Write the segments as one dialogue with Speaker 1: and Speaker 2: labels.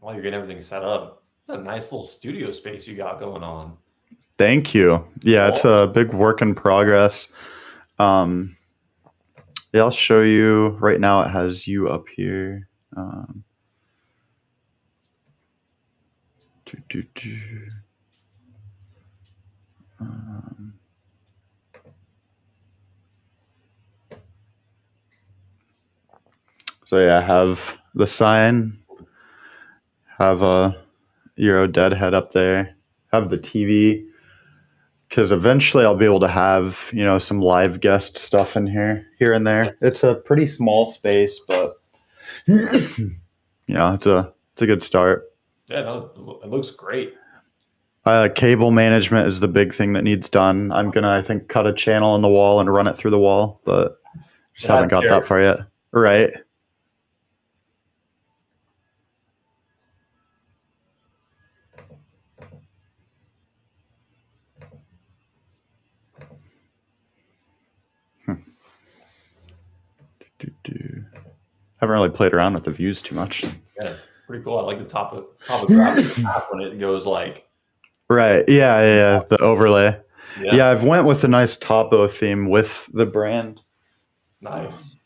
Speaker 1: while you're getting everything set up, it's a nice little studio space you got going on.
Speaker 2: Thank you. Yeah, it's
Speaker 1: Well,
Speaker 2: a big work in progress. Um, yeah, I'll show you. Right now, it has you up here. Um, do, do, do. Um, so yeah, I have the sign. Have a Euro Deadhead up there. Have the TV. Because eventually I'll be able to have, some live guest stuff in here and there. It's a pretty small space, but it's a good start.
Speaker 1: yeah, no, it looks great.
Speaker 2: Cable management is the big thing that needs done. I'm gonna, I think, cut a channel in the wall and run it through the wall, but just
Speaker 1: It
Speaker 2: haven't
Speaker 1: has
Speaker 2: got that
Speaker 1: character.
Speaker 2: far yet. Right. Do. Haven't really played around with the views too much.
Speaker 1: Yeah, pretty cool. I like the topographic map when it goes like.
Speaker 2: Right. Yeah. The overlay.
Speaker 1: Yeah,
Speaker 2: Yeah, I've went with a nice topo theme with the brand.
Speaker 1: nice.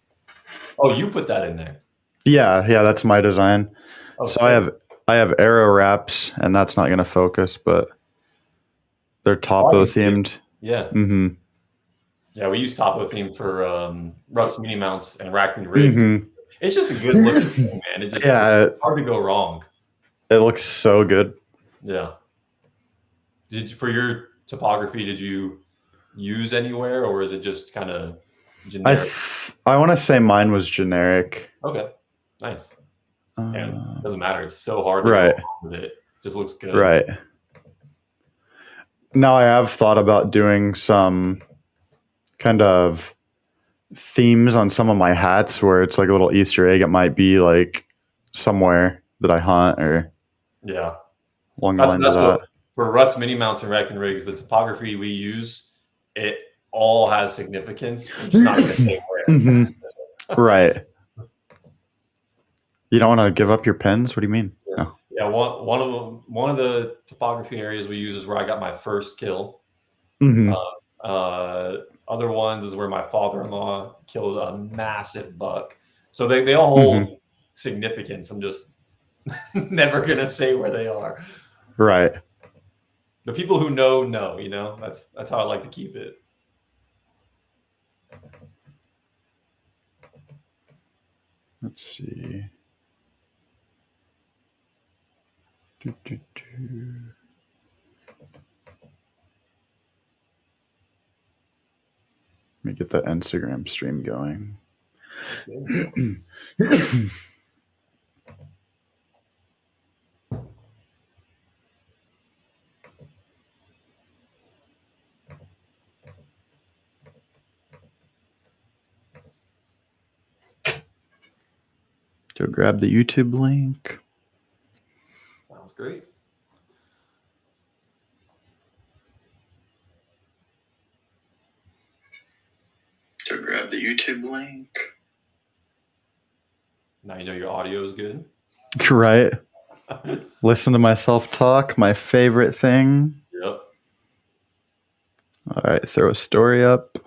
Speaker 1: Oh, you put that in there.
Speaker 2: Yeah, that's my design.
Speaker 1: Oh,
Speaker 2: So
Speaker 1: sick.
Speaker 2: I have arrow wraps, and that's not going to focus, but they're
Speaker 1: Oh, I
Speaker 2: topo
Speaker 1: can see it.
Speaker 2: themed.
Speaker 1: Yeah,
Speaker 2: Mm-hmm.
Speaker 1: yeah. We use Topo theme for Rutt's mini mounts and racking rigs.
Speaker 2: Mm-hmm.
Speaker 1: It's just a good looking thing, man. It's
Speaker 2: Yeah,
Speaker 1: hard to go wrong.
Speaker 2: it looks so good.
Speaker 1: Yeah. For your topography, did you use anywhere, or is it just kind of generic?
Speaker 2: I want to say mine was generic.
Speaker 1: Okay, nice. And it
Speaker 2: Uh,
Speaker 1: doesn't matter. It's so hard to go
Speaker 2: right,
Speaker 1: wrong with it. Just looks good.
Speaker 2: right. Now I have thought about doing some kind of themes on some of my hats where it's like a little Easter egg. It might be like somewhere that I hunt or
Speaker 1: Yeah,
Speaker 2: along the
Speaker 1: that's
Speaker 2: lines of
Speaker 1: that's what
Speaker 2: that.
Speaker 1: for Rutt's mini mounts and wrecking rigs. The topography we use, it all has significance. I'm just not going to say where.
Speaker 2: Hmm. Right. You don't want to give up your pens? What do you mean?
Speaker 1: Yeah,
Speaker 2: No.
Speaker 1: yeah. One of the topography areas we use is where I got my first kill.
Speaker 2: Hmm.
Speaker 1: Other ones is where my father-in-law killed a massive buck. So they all
Speaker 2: Hmm.
Speaker 1: hold significance. I'm just never gonna say where they are.
Speaker 2: Right.
Speaker 1: The people who know. That's how I like to keep it.
Speaker 2: Let's see. Do, do, do. Let me get the Instagram stream going. Go grab the YouTube link.
Speaker 1: Sounds great.
Speaker 2: Go grab the YouTube link.
Speaker 1: Now you know your audio is good.
Speaker 2: Right. Listen to myself talk, my favorite thing.
Speaker 1: Yep.
Speaker 2: All right, throw a story up.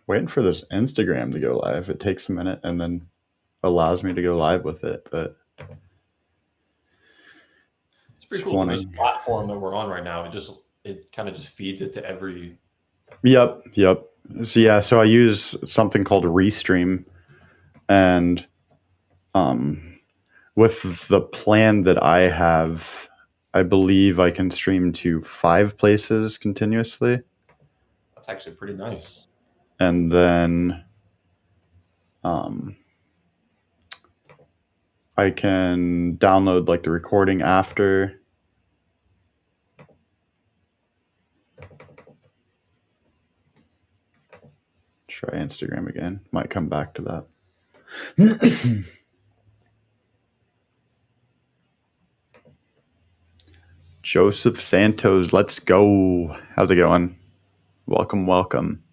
Speaker 2: Waiting for this Instagram to go live. It takes a minute and then allows me to go live with it, but
Speaker 1: It's pretty
Speaker 2: just
Speaker 1: cool because this
Speaker 2: wanting.
Speaker 1: platform that we're on right now, it kind of just feeds it to every.
Speaker 2: Yep. So I use something called Restream, and with the plan that I have, I believe I can stream to 5 places continuously,
Speaker 1: That's actually pretty nice.
Speaker 2: and then um, I can download like the recording after. Try Instagram again. Might come back to that. Joseph Santos, let's go. How's it going? Welcome, welcome.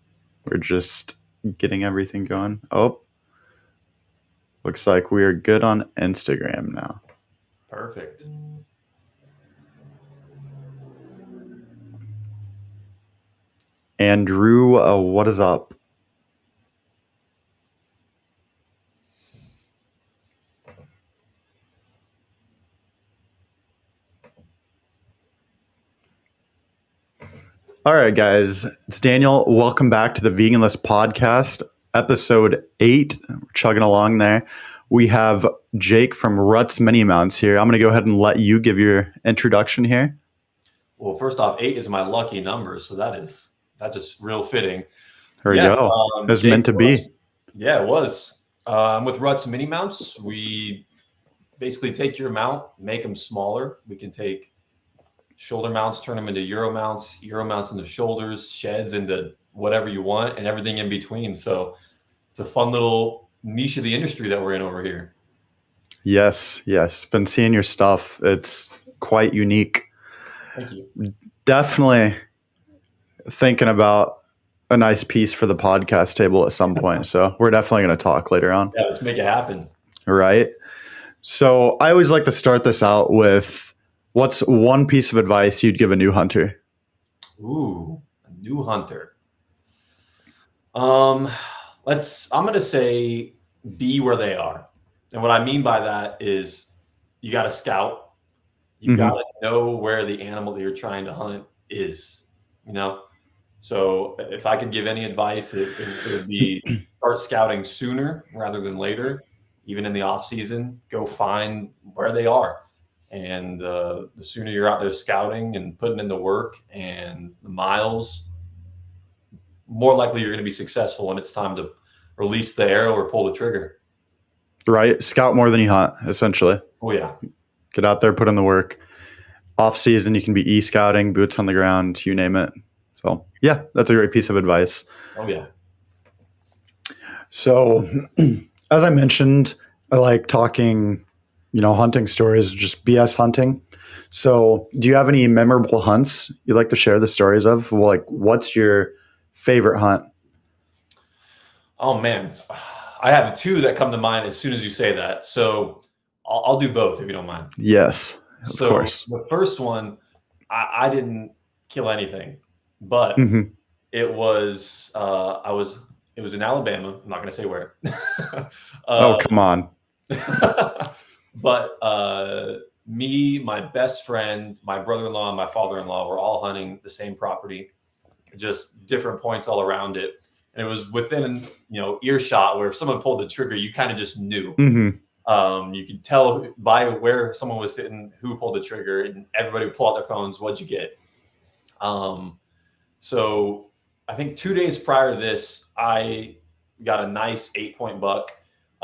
Speaker 2: We're just getting everything going. Oh, looks like we are good on Instagram now.
Speaker 1: Perfect.
Speaker 2: Andrew, what is up? All right, guys. It's Daniel. Welcome back to the Veganless podcast, episode 8. We're chugging along there. We have Jake from Rutt's Mini Mounts here. I'm going to go ahead and let you give your introduction here.
Speaker 1: Well, first off, 8 is my lucky number, so that's just real fitting.
Speaker 2: There we go. It was meant to be.
Speaker 1: Yeah, it was. I'm with Rutt's Mini Mounts. We basically take your mount, make them smaller. We can take shoulder mounts, turn them into Euro mounts into shoulders, sheds into whatever you want, and everything in between. So it's a fun little niche of the industry that we're in over here.
Speaker 2: Yes. Been seeing your stuff. It's quite unique.
Speaker 1: Thank you.
Speaker 2: Definitely thinking about a nice piece for the podcast table at some point. So we're definitely going to talk later on.
Speaker 1: Yeah, let's make it happen.
Speaker 2: Right. So I always like to start this out with, what's one piece of advice you'd give a new hunter?
Speaker 1: Ooh, a new hunter. I'm going to say be where they are. And what I mean by that is you got to scout. You got to know where the animal that you're trying to hunt is, So if I could give any advice, it would be start scouting sooner rather than later, even in the off season. Go find where they are. And the sooner you're out there scouting and putting in the work and the miles, more likely you're going to be successful when it's time to release the arrow or pull the trigger.
Speaker 2: Right. Scout more than you hunt, essentially.
Speaker 1: Oh, yeah.
Speaker 2: Get out there, put in the work. Off season, you can be e-scouting, boots on the ground, you name it. So, yeah, that's a great piece of advice.
Speaker 1: Oh, yeah.
Speaker 2: So, as I mentioned, I like talking, hunting stories, just BS hunting. So, do you have any memorable hunts you'd like to share the stories of? Like, what's your favorite hunt?
Speaker 1: Oh, man. I have 2 that come to mind as soon as you say that. So, I'll do both if you don't mind.
Speaker 2: Yes, of course.
Speaker 1: The first one, I didn't kill anything, but it was in Alabama. I'm not going to say where.
Speaker 2: Oh, come on.
Speaker 1: But me, my best friend, my brother-in-law, and my father-in-law were all hunting the same property, just different points all around it. And it was within, earshot where if someone pulled the trigger, you kind of just knew. You could tell by where someone was sitting who pulled the trigger, and everybody would pull out their phones. What'd you get? So I think 2 days prior to this, I got a nice 8-point buck.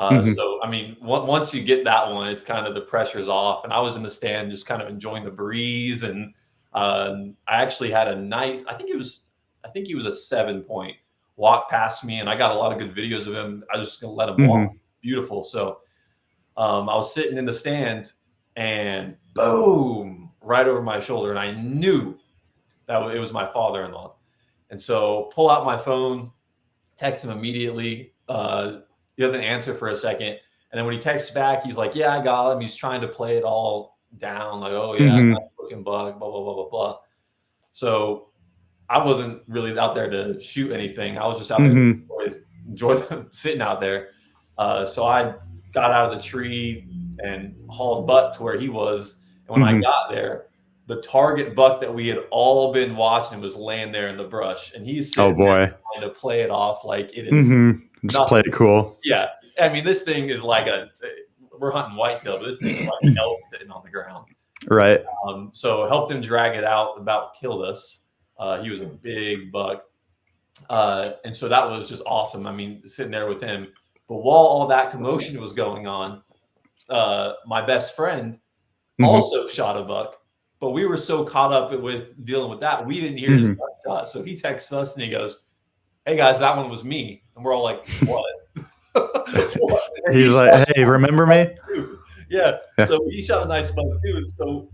Speaker 1: So, I mean, once you get that one, it's kind of the pressure's off. And I was in the stand just kind of enjoying the breeze. And I actually had a nice, I think he was a 7-point, walk past me. And I got a lot of good videos of him. I was just going to let him walk. Beautiful. So I was sitting in the stand and boom, right over my shoulder. And I knew that it was my father-in-law. And so pull out my phone, text him immediately. He doesn't answer for a second. And then when he texts back, he's like, yeah, I got him. He's trying to play it all down. Like, oh, yeah, nice looking bug, blah, blah, blah, blah, blah. So I wasn't really out there to shoot anything. I was just out there to enjoy sitting out there. So I got out of the tree and hauled butt to where he was. And when I got there, the target buck that we had all been watching was laying there in the brush. And he's sitting there trying to play it off like it is.
Speaker 2: Just play it cool.
Speaker 1: Yeah. I mean, this thing is like we're hunting whitetail, but this thing is like an elk sitting on the ground.
Speaker 2: Right.
Speaker 1: So helped him drag it out, about killed us. He was a big buck. And so that was just awesome. I mean, sitting there with him. But while all that commotion was going on, my best friend also shot a buck. But we were so caught up with dealing with that, we didn't hear his shot. So he texts us and he goes, hey, guys, that one was me. And we're all like, what? What? And he
Speaker 2: He's
Speaker 1: shot
Speaker 2: like, hey, remember me?
Speaker 1: too. Yeah.
Speaker 2: Yeah.
Speaker 1: So he shot a nice buck too. And so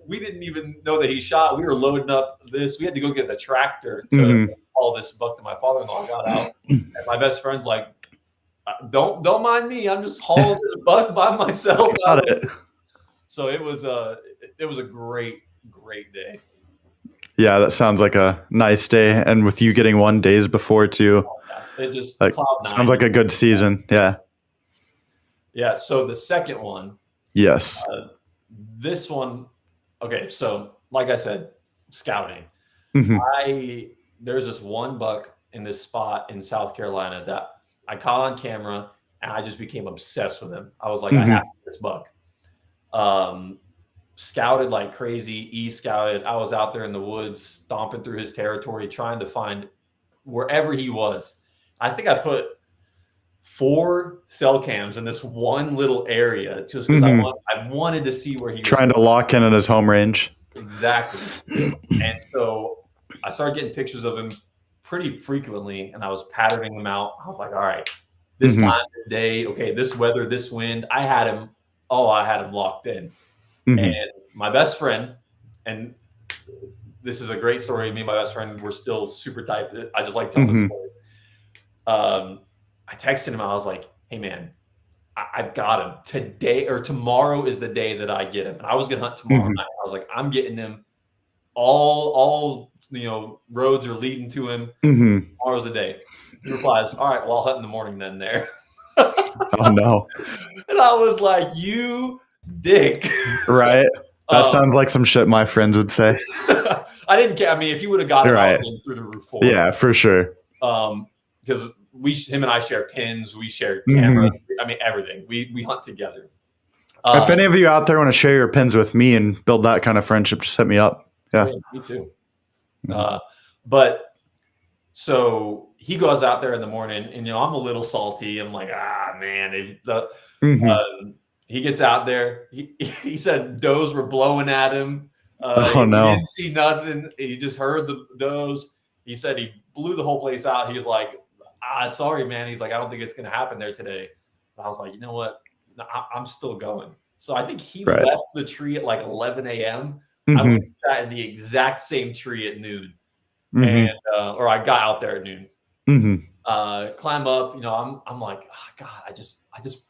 Speaker 1: we didn't even know that he shot. We were loading up this. We had to go get the tractor to haul this buck to my father-in-law. I got out, and my best friend's like, don't mind me. I'm just hauling this buck by myself.
Speaker 2: Got it.
Speaker 1: So it was a great day.
Speaker 2: Yeah, that sounds like a nice day. And with you getting 1 days before too,
Speaker 1: It just
Speaker 2: like, sounds like a good season. Yeah.
Speaker 1: Yeah. So the second one.
Speaker 2: Yes.
Speaker 1: This one. Okay. So like I said, scouting. There's this one buck in this spot in South Carolina that I caught on camera, and I just became obsessed with him. I was like, I have this buck. Scouted like crazy, scouted. I was out there in the woods, stomping through his territory, trying to find wherever he was. I think I put 4 cell cams in this one little area just because I wanted to see where he was.
Speaker 2: Trying to lock in his home range.
Speaker 1: Exactly. And so I started getting pictures of him pretty frequently, and I was patterning them out. I was like, all right, this time, this day, okay, this weather, this wind, I had him locked in. And my best friend, and this is a great story. Me and my best friend, we're still super tight. I just like telling the story. I texted him. I was like, hey, man, I've got him today, or tomorrow is the day that I get him. And I was going to hunt tomorrow night. I was like, I'm getting him. All roads are leading to him. Tomorrow's the day. He replies, all right, well, I'll hunt in the morning then there.
Speaker 2: Oh, no.
Speaker 1: And I was like, you dick.
Speaker 2: Right. That sounds like some shit my friends would say.
Speaker 1: I didn't care. I mean, if he would have got it, I would have been through the roof for him.
Speaker 2: Yeah, for sure.
Speaker 1: Because him and I share pins, we share cameras. I mean, everything. We hunt together.
Speaker 2: If any of you out there want to share your pins with me and build that kind of friendship, just hit me up. Yeah.
Speaker 1: Me too. But so he goes out there in the morning, and I'm a little salty. I'm like, man. He gets out there. He said does were blowing at him.
Speaker 2: Oh no!
Speaker 1: He didn't see nothing. He just heard the does. He said he blew the whole place out. He's like, sorry, man. He's like, I don't think it's going to happen there today. But I was like, you know what? No, I'm still going. So I think he left the tree at like 11 a.m. I was sat in the exact same tree at noon, and or I got out there at noon. Climb up. I'm like, oh, God, I just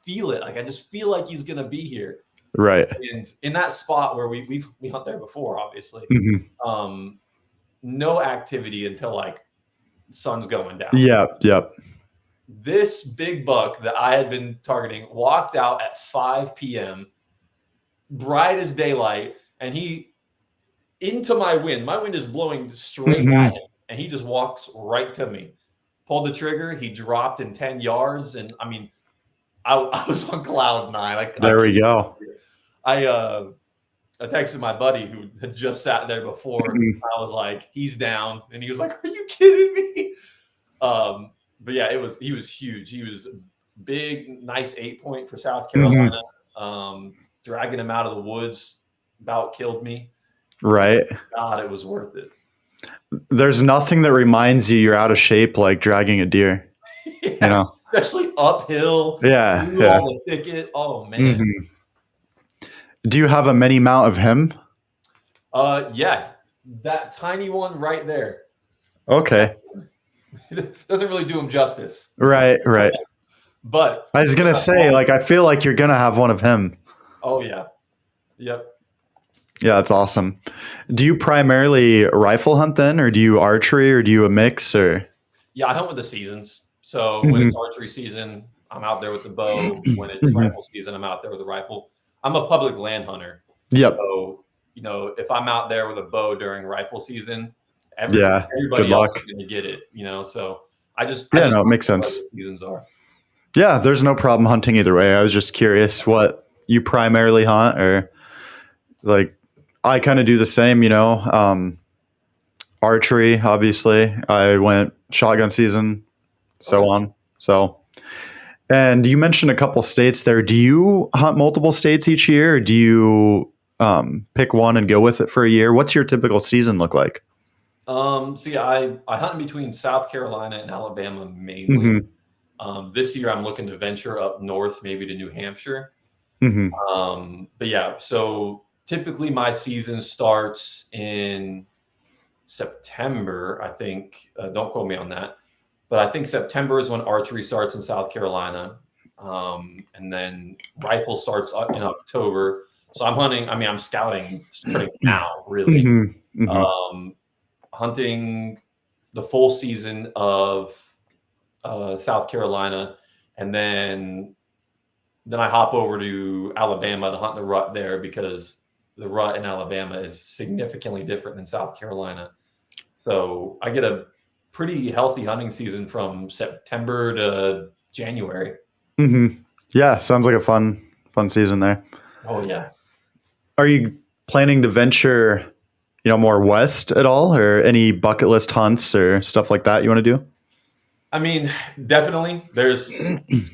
Speaker 1: feel it. Like I just feel like he's gonna be here.
Speaker 2: Right.
Speaker 1: And in that spot where we hunt there before, obviously, no activity until like sun's going down.
Speaker 2: Yep.
Speaker 1: This big buck that I had been targeting walked out at 5 p.m. bright as daylight, and he into my wind. My wind is blowing straight at him, and he just walks right to me. Pulled the trigger. He dropped in 10 yards, and I mean, I was on cloud 9.
Speaker 2: There we go.
Speaker 1: I texted my buddy who had just sat there before. I was like, he's down, and he was like, "Are you kidding me?" But yeah, he was huge. He was big, nice 8-point for South Carolina. Dragging him out of the woods about killed me.
Speaker 2: Right.
Speaker 1: God, it was worth it.
Speaker 2: There's nothing that reminds you you're out of shape like dragging a deer.
Speaker 1: Yeah, especially uphill.
Speaker 2: Yeah.
Speaker 1: All the thicket. Oh man.
Speaker 2: Do you have a mini mount of him?
Speaker 1: Yeah, that tiny one right there.
Speaker 2: Okay.
Speaker 1: It doesn't really do him justice.
Speaker 2: Right.
Speaker 1: But
Speaker 2: I was gonna say, like, I feel like you're gonna have one of him.
Speaker 1: Oh yeah. Yep.
Speaker 2: Yeah, that's awesome. Do you primarily rifle hunt then, or do you archery, or do you a mix, or?
Speaker 1: Yeah, I hunt with the seasons. So when it's archery season, I'm out there with the bow. When it's rifle season, I'm out there with the rifle. I'm a public land hunter.
Speaker 2: Yep.
Speaker 1: So, if I'm out there with a bow during rifle season, everybody
Speaker 2: good luck.
Speaker 1: else is going to get it, So I just
Speaker 2: it makes sense.
Speaker 1: Seasons are.
Speaker 2: Yeah, there's no problem hunting either way. I was just curious what you primarily hunt, or like I kind of do the same, archery, obviously. I went shotgun season, so on. So, and you mentioned a couple states there. Do you hunt multiple states each year, or do you pick one and go with it for a year? What's your typical season look like?
Speaker 1: So yeah, I hunt in between South Carolina and Alabama mainly.
Speaker 2: Hmm.
Speaker 1: This year I'm looking to venture up north, maybe to New Hampshire.
Speaker 2: Hmm.
Speaker 1: But yeah, so typically my season starts in September, I think. Don't quote me on that, but I think September is when archery starts in South Carolina, and then rifle starts in October. So I'm hunting. I mean, I'm scouting spring now, really.
Speaker 2: Hmm. Hmm.
Speaker 1: Um, Hunting the full season of South Carolina, and then I hop over to Alabama to hunt the rut there because the rut in Alabama is significantly different than South Carolina. So I get a pretty healthy hunting season from September to January.
Speaker 2: Hmm. Yeah, sounds like a fun season there.
Speaker 1: Oh yeah.
Speaker 2: Are you planning to venture, more west at all, or any bucket list hunts or stuff like that you want to do?
Speaker 1: I mean, definitely. There's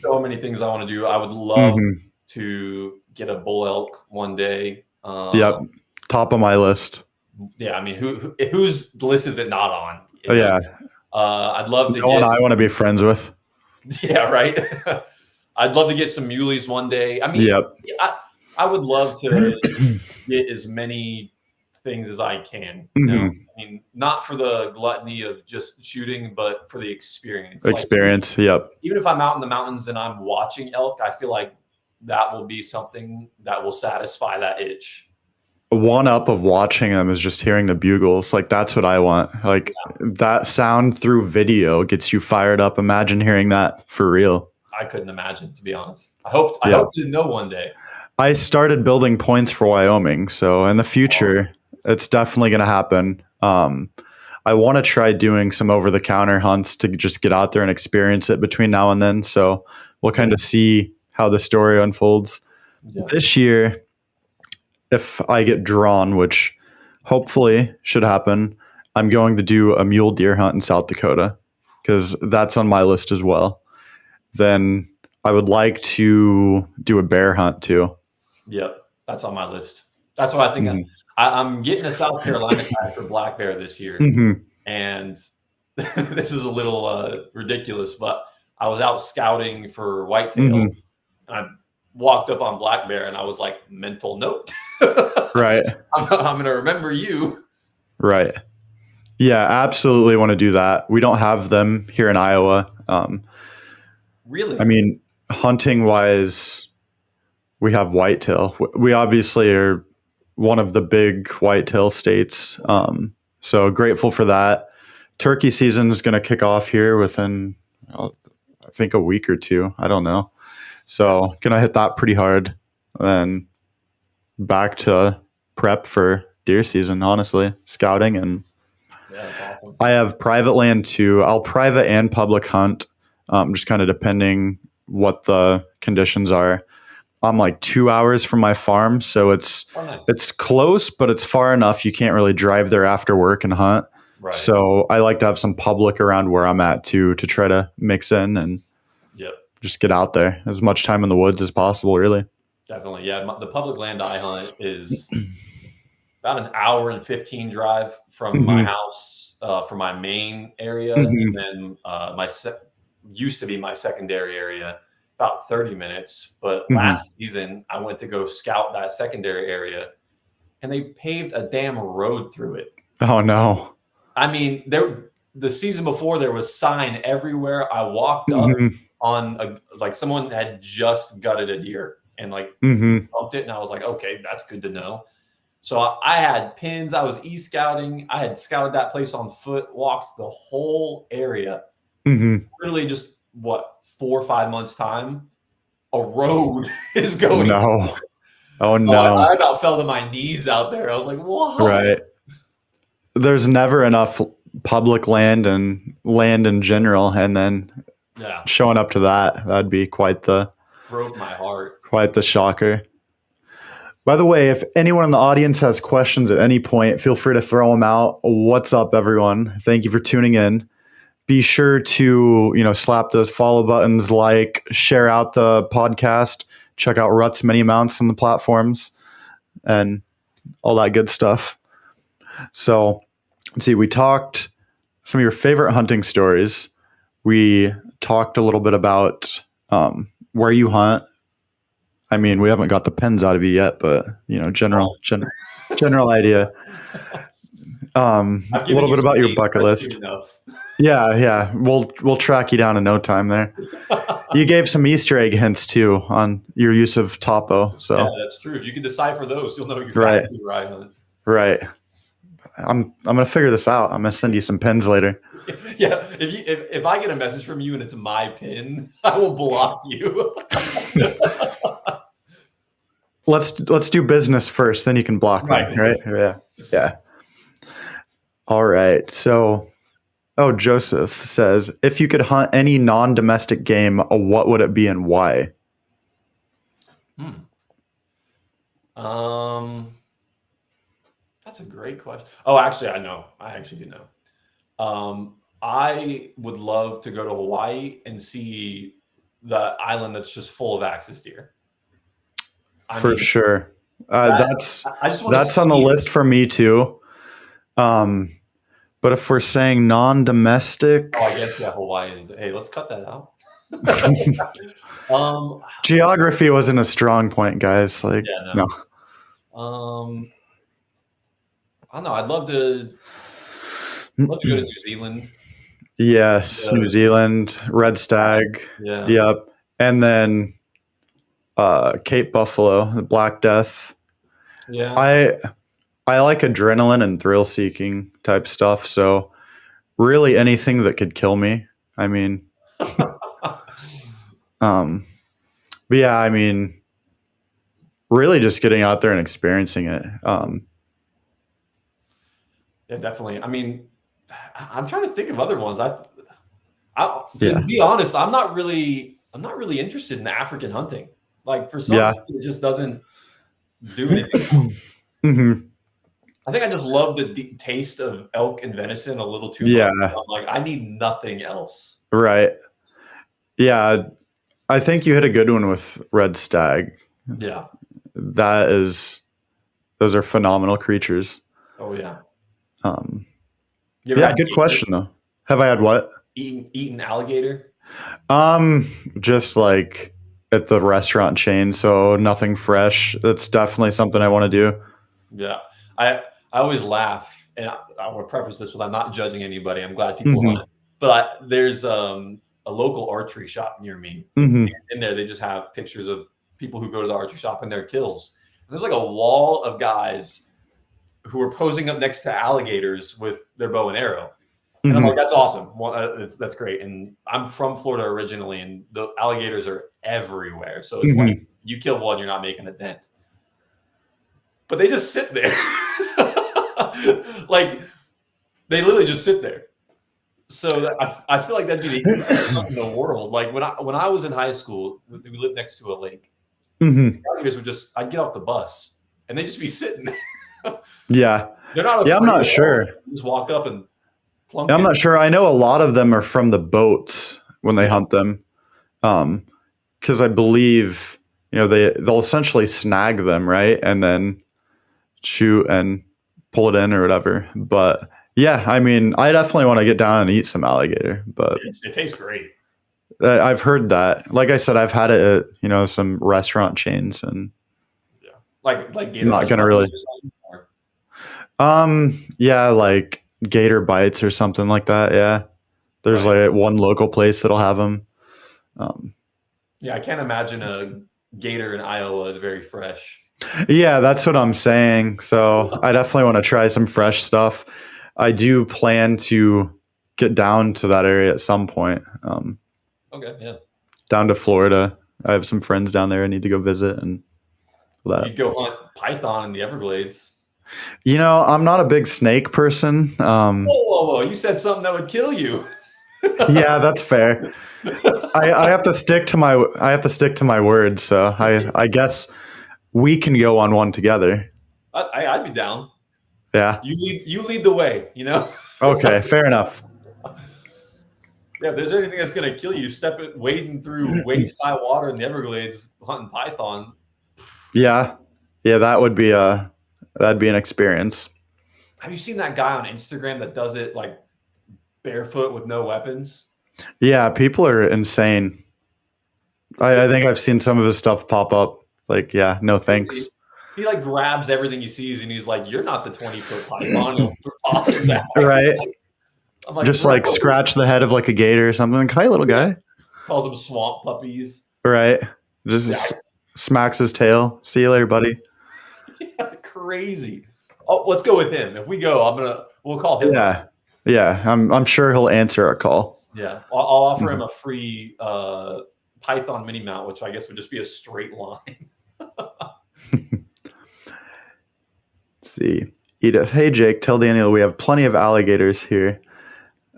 Speaker 1: so many things I want to do. I would love
Speaker 2: Hmm.
Speaker 1: to get a bull elk one day.
Speaker 2: Yep, top of my list.
Speaker 1: Yeah, I mean, whose list is it not on?
Speaker 2: Oh yeah,
Speaker 1: I'd love to
Speaker 2: no one
Speaker 1: get.
Speaker 2: I want to be friends with.
Speaker 1: Yeah, right. I'd love to get some muleys one day. I mean,
Speaker 2: Yep.
Speaker 1: I would love to get as many things as I can.
Speaker 2: Hmm.
Speaker 1: I mean, not for the gluttony of just shooting, but for the experience. Like
Speaker 2: Experience. Yep.
Speaker 1: even if I'm out in the mountains and I'm watching elk, I feel like that will be something that will satisfy that itch.
Speaker 2: One up of watching them is just hearing the bugles. Like that's what I want. Like that sound through video gets you fired up. Imagine hearing that for real.
Speaker 1: I couldn't imagine, to be honest. I
Speaker 2: Yeah.
Speaker 1: hope to know one day.
Speaker 2: I started building points for Wyoming, so in the future, it's definitely going to happen. I want to try doing some over the counter hunts to just get out there and experience it between now and then. So we'll kind of see how the story unfolds.
Speaker 1: Yeah.
Speaker 2: This year, if I get drawn, which hopefully should happen, I'm going to do a mule deer hunt in South Dakota because that's on my list as well. Then I would like to do a bear hunt too.
Speaker 1: Yep, that's on my list. That's what I think.
Speaker 2: Mhm.
Speaker 1: I'm getting a South Carolina tag for black bear this year,
Speaker 2: Mhm.
Speaker 1: and this is a little ridiculous, but I was out scouting for whitetail,
Speaker 2: Mhm.
Speaker 1: and I walked up on black bear, and I was like, mental note.
Speaker 2: Right.
Speaker 1: I'm going to remember you.
Speaker 2: Right. Yeah, absolutely want to do that. We don't have them here in Iowa.
Speaker 1: Really?
Speaker 2: I mean, hunting wise, we have whitetail. We obviously are one of the big whitetail states. So grateful for that. Turkey season is going to kick off here within, I think, a week or two. I don't know. So gonna hit that pretty hard. Then back to prep for deer season. Honestly, scouting, and
Speaker 1: Yeah, that's awesome.
Speaker 2: I have private land too. I'll private and public hunt, just kind of depending what the conditions are. I'm like 2 hours from my farm, so
Speaker 1: Nice.
Speaker 2: it's close, but it's far enough you can't really drive there after work and hunt.
Speaker 1: Right.
Speaker 2: So I like to have some public around where I'm at too, to try to mix in and
Speaker 1: Yep,
Speaker 2: just get out there as much time in the woods as possible. Really.
Speaker 1: definitely. Yeah, the public land I hunt is about an hour and 15 drive from my
Speaker 2: Mhm.
Speaker 1: house, from my main area, and
Speaker 2: Mhm.
Speaker 1: then used to be my secondary area, about 30 minutes. But
Speaker 2: Mhm.
Speaker 1: last season, I went to go scout that secondary area, and they paved a damn road through it.
Speaker 2: Oh no.
Speaker 1: I mean, the season before there was sign everywhere. I walked up
Speaker 2: Mhm.
Speaker 1: on like someone had just gutted a deer and like
Speaker 2: Mhm.
Speaker 1: bumped it, and I was like, okay, that's good to know. So I had pins. I was e-scouting. I had scouted that place on foot, walked the whole area.
Speaker 2: Mhm.
Speaker 1: Literally just what 4 or 5 months time, a road is going.
Speaker 2: No. Oh
Speaker 1: Oh, I
Speaker 2: no.
Speaker 1: about fell to my knees out there. I was like, what?
Speaker 2: Right. There's never enough public land in general, and then
Speaker 1: Yeah,
Speaker 2: showing up to that'd be
Speaker 1: broke my heart.
Speaker 2: quite the shocker. By the way, if anyone in the audience has questions at any point, feel free to throw them out. What's up, everyone? Thank you for tuning in. Be sure to, slap those follow buttons, like, share out the podcast, check out Rutt's many mounts on the platforms, and all that good stuff. So see, we talked some of your favorite hunting stories. We talked a little bit about where you hunt. I mean, we haven't got the pens out of you yet, but general idea. A
Speaker 1: I've given
Speaker 2: little
Speaker 1: you
Speaker 2: bit about your
Speaker 1: space.
Speaker 2: bucket
Speaker 1: That's good
Speaker 2: list.
Speaker 1: enough.
Speaker 2: Yeah. We'll track you down in no time there. You gave some Easter egg hints too on your use of topo.
Speaker 1: Yeah,
Speaker 2: So
Speaker 1: that's true. If you can decipher those, you'll know
Speaker 2: right,
Speaker 1: exactly where I hunt.
Speaker 2: right. I'm gonna figure this out. I'm gonna send you some pins later.
Speaker 1: Yeah, if I get a message from you and it's my pin, I will block you.
Speaker 2: Let's do business first, then you can block me. Right? Yeah. All right. So, Joseph says, if you could hunt any non-domestic game, what would it be and why?
Speaker 1: That's a great question. Oh, actually, I know. I actually do know. I would love to go to Hawaii and see the island that's just full of axis deer.
Speaker 2: For sure. That's
Speaker 1: I just want to
Speaker 2: that's on the list for me too. But if we're saying non-domestic,
Speaker 1: I guess Hawaii is. Hey, let's cut that out.
Speaker 2: Geography wasn't a strong point, guys. Like, no.
Speaker 1: I don't know. I'd love to go to New Zealand.
Speaker 2: Yes, New Zealand, Red Stag.
Speaker 1: Yeah.
Speaker 2: Yep. And then Cape Buffalo, the Black Death.
Speaker 1: Yeah.
Speaker 2: I like adrenaline and thrill seeking type stuff. So really anything that could kill me. I mean, but yeah, I mean, really just getting out there and experiencing it.
Speaker 1: Yeah, definitely. I mean, I'm trying to think of other ones. To be honest, I'm not really interested in African hunting. Like for some reason, it just doesn't do anything.
Speaker 2: Mm-hmm.
Speaker 1: I think I just love the taste of elk and venison a little too much. I'm like, I need nothing else.
Speaker 2: Right. Yeah. I think you hit a good one with Red Stag.
Speaker 1: Yeah.
Speaker 2: Those are phenomenal creatures.
Speaker 1: Oh yeah.
Speaker 2: Good question though. Have I had what?
Speaker 1: Eaten alligator?
Speaker 2: Just like at the restaurant chain, so nothing fresh. That's definitely something I want to do.
Speaker 1: Yeah. I always laugh, and I want to preface this with I'm not judging anybody. I'm glad people hunt it. But there's a local archery shop near me.
Speaker 2: Mm-hmm.
Speaker 1: In there, they just have pictures of people who go to the archery shop and their kills. And there's like a wall of guys who are posing up next to alligators with their bow and arrow. And I'm like, that's awesome. Well, that's great. And I'm from Florida originally, and the alligators are everywhere. So it's like you kill one, you're not making a dent. But they just sit there. Like they literally just sit there. So I feel like that'd be the easiest hunt in the world. Like when I was in high school, we lived next to a lake. Alligators I'd get off the bus and they'd just be sitting there.
Speaker 2: Yeah.
Speaker 1: They're not.
Speaker 2: I'm not sure.
Speaker 1: You just walk up and plunk.
Speaker 2: I'm not sure. I know a lot of them are from the boats when they hunt them, because I believe they'll essentially snag them, right, and then shoot and pull it in or whatever. But yeah, I mean, I definitely want to get down and eat some alligator. But
Speaker 1: it tastes great.
Speaker 2: I've heard that. Like I said, I've had it at some restaurant chains, and
Speaker 1: like Gator.
Speaker 2: Not gonna really. Like Gator Bites or something like that. Yeah, there's like one local place that'll have them.
Speaker 1: I can't imagine a gator in Iowa is very fresh.
Speaker 2: Yeah, that's what I'm saying. So I definitely want to try some fresh stuff. I do plan to get down to that area at some point. Down to Florida. I have some friends down there I need to go visit, and that.
Speaker 1: You'd go hunt python in the Everglades.
Speaker 2: I'm not a big snake person.
Speaker 1: Whoa! You said something that would kill you.
Speaker 2: Yeah, that's fair. I have to stick to my words. So I guess we can go on one together.
Speaker 1: I'd be down.
Speaker 2: Yeah.
Speaker 1: You lead the way.
Speaker 2: Okay, fair enough.
Speaker 1: Yeah, if there's anything that's gonna kill you, wading through waist high water in the Everglades hunting python.
Speaker 2: Yeah, that'd be an experience.
Speaker 1: have you seen that guy on Instagram that does it like barefoot with no weapons?
Speaker 2: Yeah, people are insane. I think I've seen some of his stuff pop up. Like, yeah, no thanks.
Speaker 1: He like grabs everything he sees and he's like, "You're not the 20-foot python." He'll toss it back.
Speaker 2: Right.
Speaker 1: I'm like,
Speaker 2: Just
Speaker 1: bro.
Speaker 2: like scratch the head of like a gator or something. Like, hi, little guy.
Speaker 1: Calls them swamp puppies.
Speaker 2: Right. Just smacks his tail. See you later, buddy.
Speaker 1: Yeah, crazy. Oh, let's go with him. If we go, we'll call him.
Speaker 2: Yeah. Yeah. I'm sure he'll answer our call.
Speaker 1: Yeah. I'll offer him a free Python mini mount, which I guess would just be a straight line.
Speaker 2: Let's see. Edith. Hey, Jake, tell Daniel we have plenty of alligators here.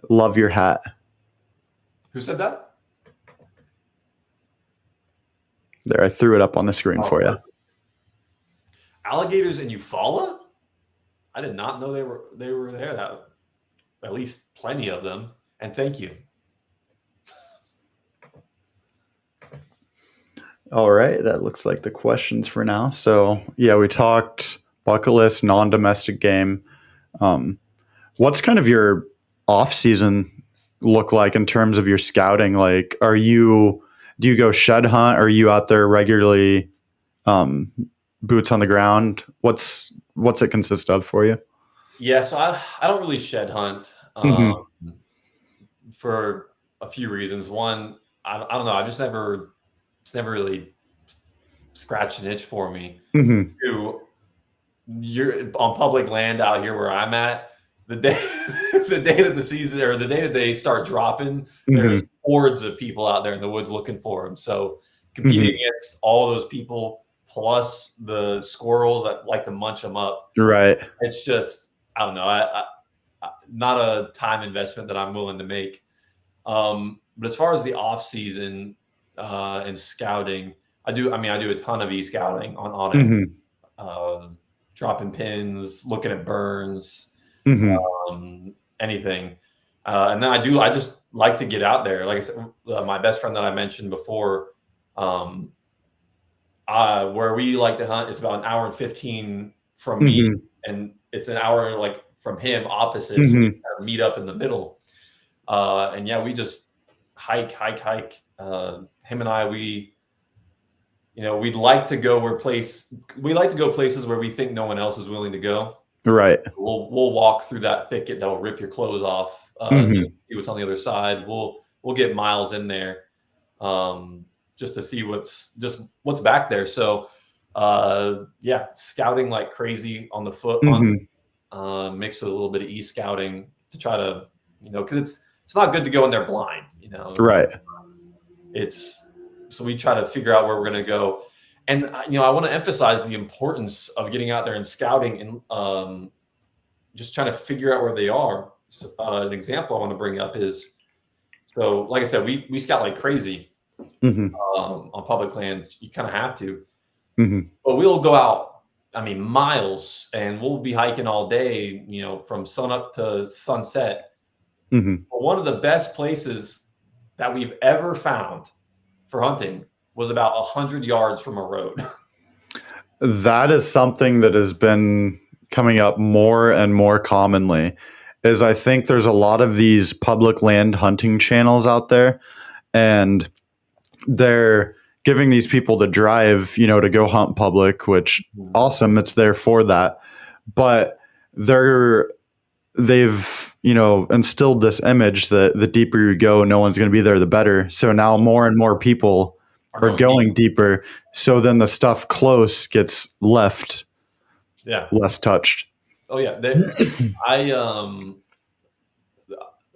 Speaker 2: Love your hat.
Speaker 1: Who said that?
Speaker 2: There, I threw it up on the screen for you.
Speaker 1: Alligators in Eufaula? I did not know they were there. That at least plenty of them. And thank you.
Speaker 2: All right, that looks like the questions for now. So yeah, we talked bucket list, non-domestic game. What's kind of your off season look like in terms of your scouting? Like, do you go shed hunt? Are you out there regularly, boots on the ground? What's it consist of for you?
Speaker 1: Yeah, so I don't really shed hunt for a few reasons. One, I don't know. It's never really scratched an itch for me. Two, you're on public land out here where I'm at. The day that the season or the day that they start dropping, there's hordes of people out there in the woods looking for them. So competing against all those people plus the squirrels that like to munch them up,
Speaker 2: right?
Speaker 1: It's just I don't know. I not a time investment that I'm willing to make. But as far as the off season and scouting, I do a ton of e-scouting on Onyx, dropping pins, looking at burns. Anything. And then I just like to get out there. Like I said, my best friend that I mentioned before, where we like to hunt, it's about an hour and 15 from me, and it's an hour like from him opposite. So we kind of meet up in the middle. And yeah, we just hike. Him and I, we'd like to go places where we think no one else is willing to go.
Speaker 2: Right.
Speaker 1: We'll walk through that thicket that'll rip your clothes off. Just see what's on the other side. We'll get miles in there, just to see what's back there. So, yeah, scouting like crazy on the foot, mixed with a little bit of e-scouting to try to, because it's not good to go in there blind.
Speaker 2: Right.
Speaker 1: So we try to figure out where we're going to go. And, I want to emphasize the importance of getting out there and scouting and just trying to figure out where they are. So, an example I want to bring up is, so like I said, we scout like crazy on public land. You kind of have to. But we'll go out, miles, and we'll be hiking all day, from sun up to sunset. But one of the best places that we've ever found for hunting was about 100 yards from a road.
Speaker 2: That is something that has been coming up more and more commonly. Is I think there's a lot of these public land hunting channels out there, and they're giving these people the drive, to go hunt public, which awesome. It's there for that. But they've instilled this image that the deeper you go, no one's going to be there, the better. So now more and more people are going deeper. So then the stuff close gets left less touched.
Speaker 1: Oh yeah.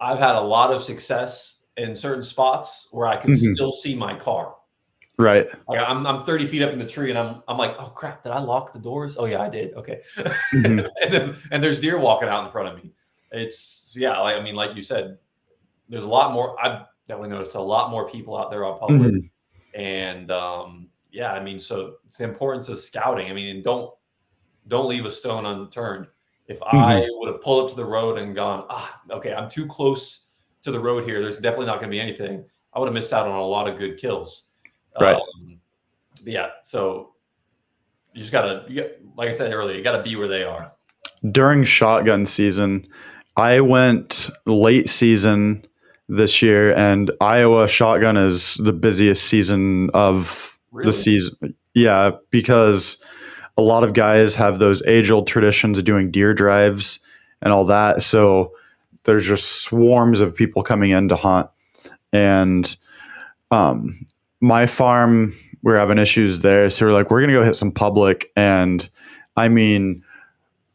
Speaker 1: I've had a lot of success in certain spots where I can still see my car.
Speaker 2: Right.
Speaker 1: Like I'm 30 feet up in the tree and I'm like, oh crap, did I lock the doors? Oh yeah, I did. Okay. And there's deer walking out in front of me. It's like you said, there's a lot more. I've definitely noticed a lot more people out there on public. And so it's the importance of scouting. And don't leave a stone unturned. If I would have pulled up to the road and gone, okay, I'm too close to the road here, there's definitely not going to be anything, I would have missed out on a lot of good kills.
Speaker 2: Right.
Speaker 1: So you just like I said earlier, you gotta be where they are.
Speaker 2: during shotgun season, I went late season this year, and Iowa shotgun is the busiest season of the
Speaker 1: Really?
Speaker 2: season. Yeah, because a lot of guys have those age old traditions of doing deer drives and all that. So there's just swarms of people coming in to hunt. And um, my farm, we're having issues there. So we're like, we're going to go hit some public. And I mean,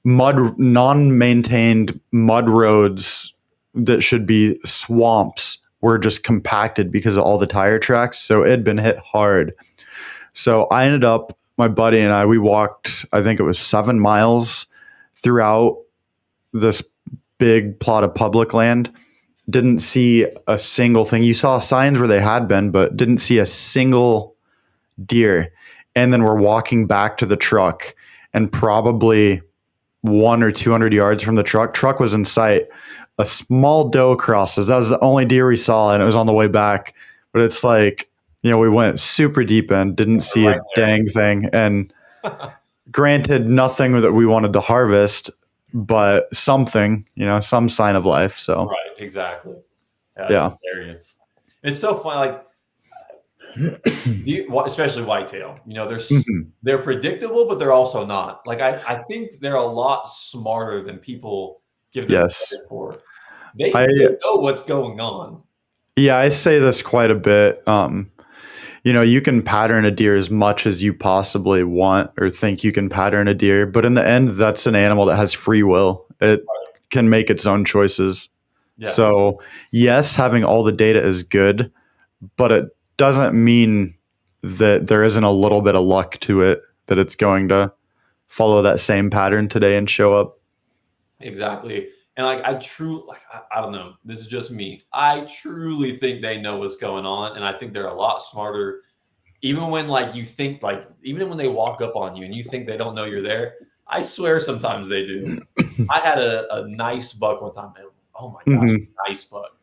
Speaker 2: non-maintained mud roads that should be swamps were just compacted because of all the tire tracks. So it had been hit hard. So I ended up, my buddy and I, we walked, I think it was 7 miles throughout this big plot of public land. Didn't see a single thing. You saw signs where they had been, but didn't see a single deer. And then we're walking back to the truck, and probably 100 or 200 yards from the truck was in sight. A small doe crosses. That was the only deer we saw, and it was on the way back. But it's like, we went super deep in, didn't see a dang thing. And granted, nothing that we wanted to harvest, but something, some sign of life. So
Speaker 1: Right, exactly.
Speaker 2: Yeah.
Speaker 1: Hilarious. It's so funny, like especially whitetail. They're predictable, but they're also not. Like I think they're a lot smarter than people give them credit for. They know what's going on.
Speaker 2: Yeah, I say this quite a bit. You can pattern a deer as much as you possibly want or think you can pattern a deer, but in the end, that's an animal that has free will. It can make its own choices. Yeah. So yes, having all the data is good, but it doesn't mean that there isn't a little bit of luck to it, that it's going to follow that same pattern today and show up.
Speaker 1: Exactly. And I don't know, this is just me. I truly think they know what's going on. And I think they're a lot smarter. Even when you think even when they walk up on you and you think they don't know you're there, I swear sometimes they do. I had a nice buck one time. Oh my gosh, nice buck.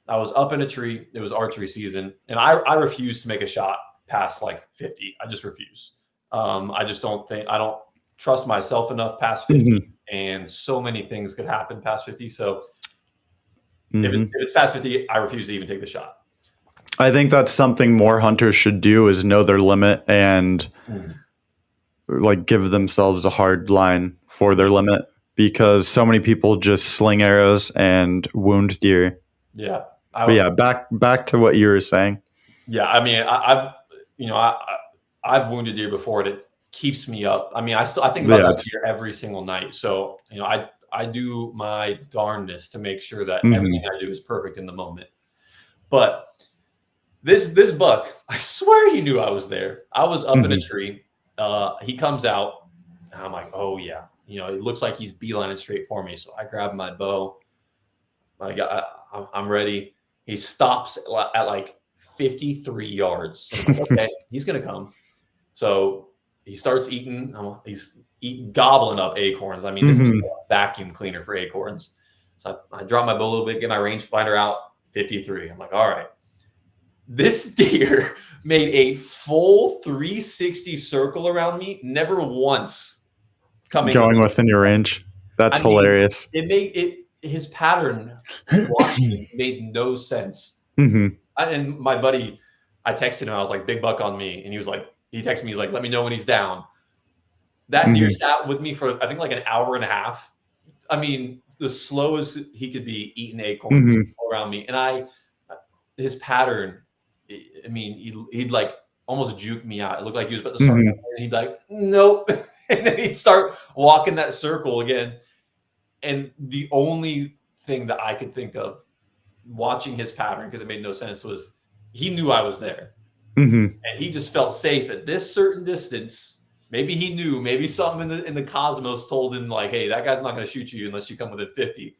Speaker 1: I was up in a tree. It was archery season. And I refuse to make a shot past 50. I just refuse. I don't trust myself enough past 50. And so many things could happen past 50. So if it's past 50, I refuse to even take the shot.
Speaker 2: I think that's something more hunters should do, is know their limit and give themselves a hard line for their limit, because so many people just sling arrows and wound deer.
Speaker 1: Yeah.
Speaker 2: Back to what you were saying.
Speaker 1: Yeah. I mean, I've wounded deer before, and it keeps me up. I mean, I think about that deer every single night. So, I do my darndest to make sure that everything I do is perfect in the moment. But this buck, I swear he knew I was there. I was up in a tree. He comes out, and I'm like, oh yeah. It looks like he's beelining straight for me. So I grab my bow. I'm ready. He stops at 53 yards. So I'm like, okay, he's going to come. So he starts eating. He's gobbling up acorns. I mean, this is a vacuum cleaner for acorns. So I drop my bow a little bit, get my rangefinder out, 53. I'm like, all right. This deer made a full 360 circle around me, never once
Speaker 2: going within your range. That's hilarious.
Speaker 1: His pattern made no sense. And my buddy, I texted him. I was like, "Big buck on me," and he texted me. He's like, "Let me know when he's down." That deer sat with me for I think an hour and a half. I mean, the slowest he could be eating acorns all around me, and his pattern. I mean, he'd almost juke me out. It looked like he was about to start, and he'd nope, and then he'd start walking that circle again. And the only thing that I could think of watching his pattern, because it made no sense, was he knew I was there, and he just felt safe at this certain distance. Maybe he knew, maybe something in the cosmos told him hey, that guy's not going to shoot you unless you come within 50.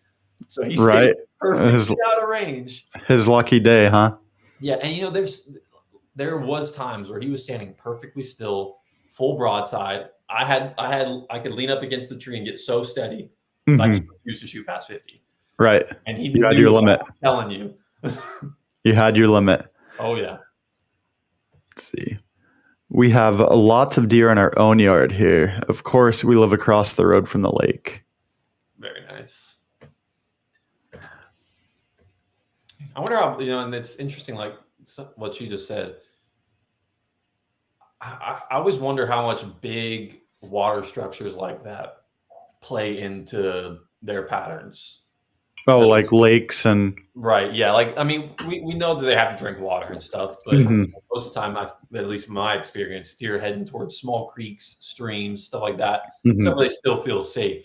Speaker 1: So he stayed perfectly out of range.
Speaker 2: His lucky day, huh?
Speaker 1: Yeah, and there was times where he was standing perfectly still, full broadside. I could lean up against the tree and get so steady, he refused to shoot past 50.
Speaker 2: Right,
Speaker 1: and
Speaker 2: you had your limit.
Speaker 1: I'm telling you,
Speaker 2: you had your limit.
Speaker 1: Oh yeah.
Speaker 2: Let's see. We have lots of deer in our own yard here. Of course, we live across the road from the lake.
Speaker 1: I wonder how, and it's interesting, like what you just said. I always wonder how much big water structures like that play into their patterns.
Speaker 2: Oh, like
Speaker 1: 'Cause-
Speaker 2: lakes and.
Speaker 1: right. Yeah. Like, I mean, we know that they have to drink water and stuff, but
Speaker 2: Mhm,
Speaker 1: most of the time, at least in my experience, steer heading towards small creeks, streams, stuff like that. So
Speaker 2: mhm.
Speaker 1: they still feel safe.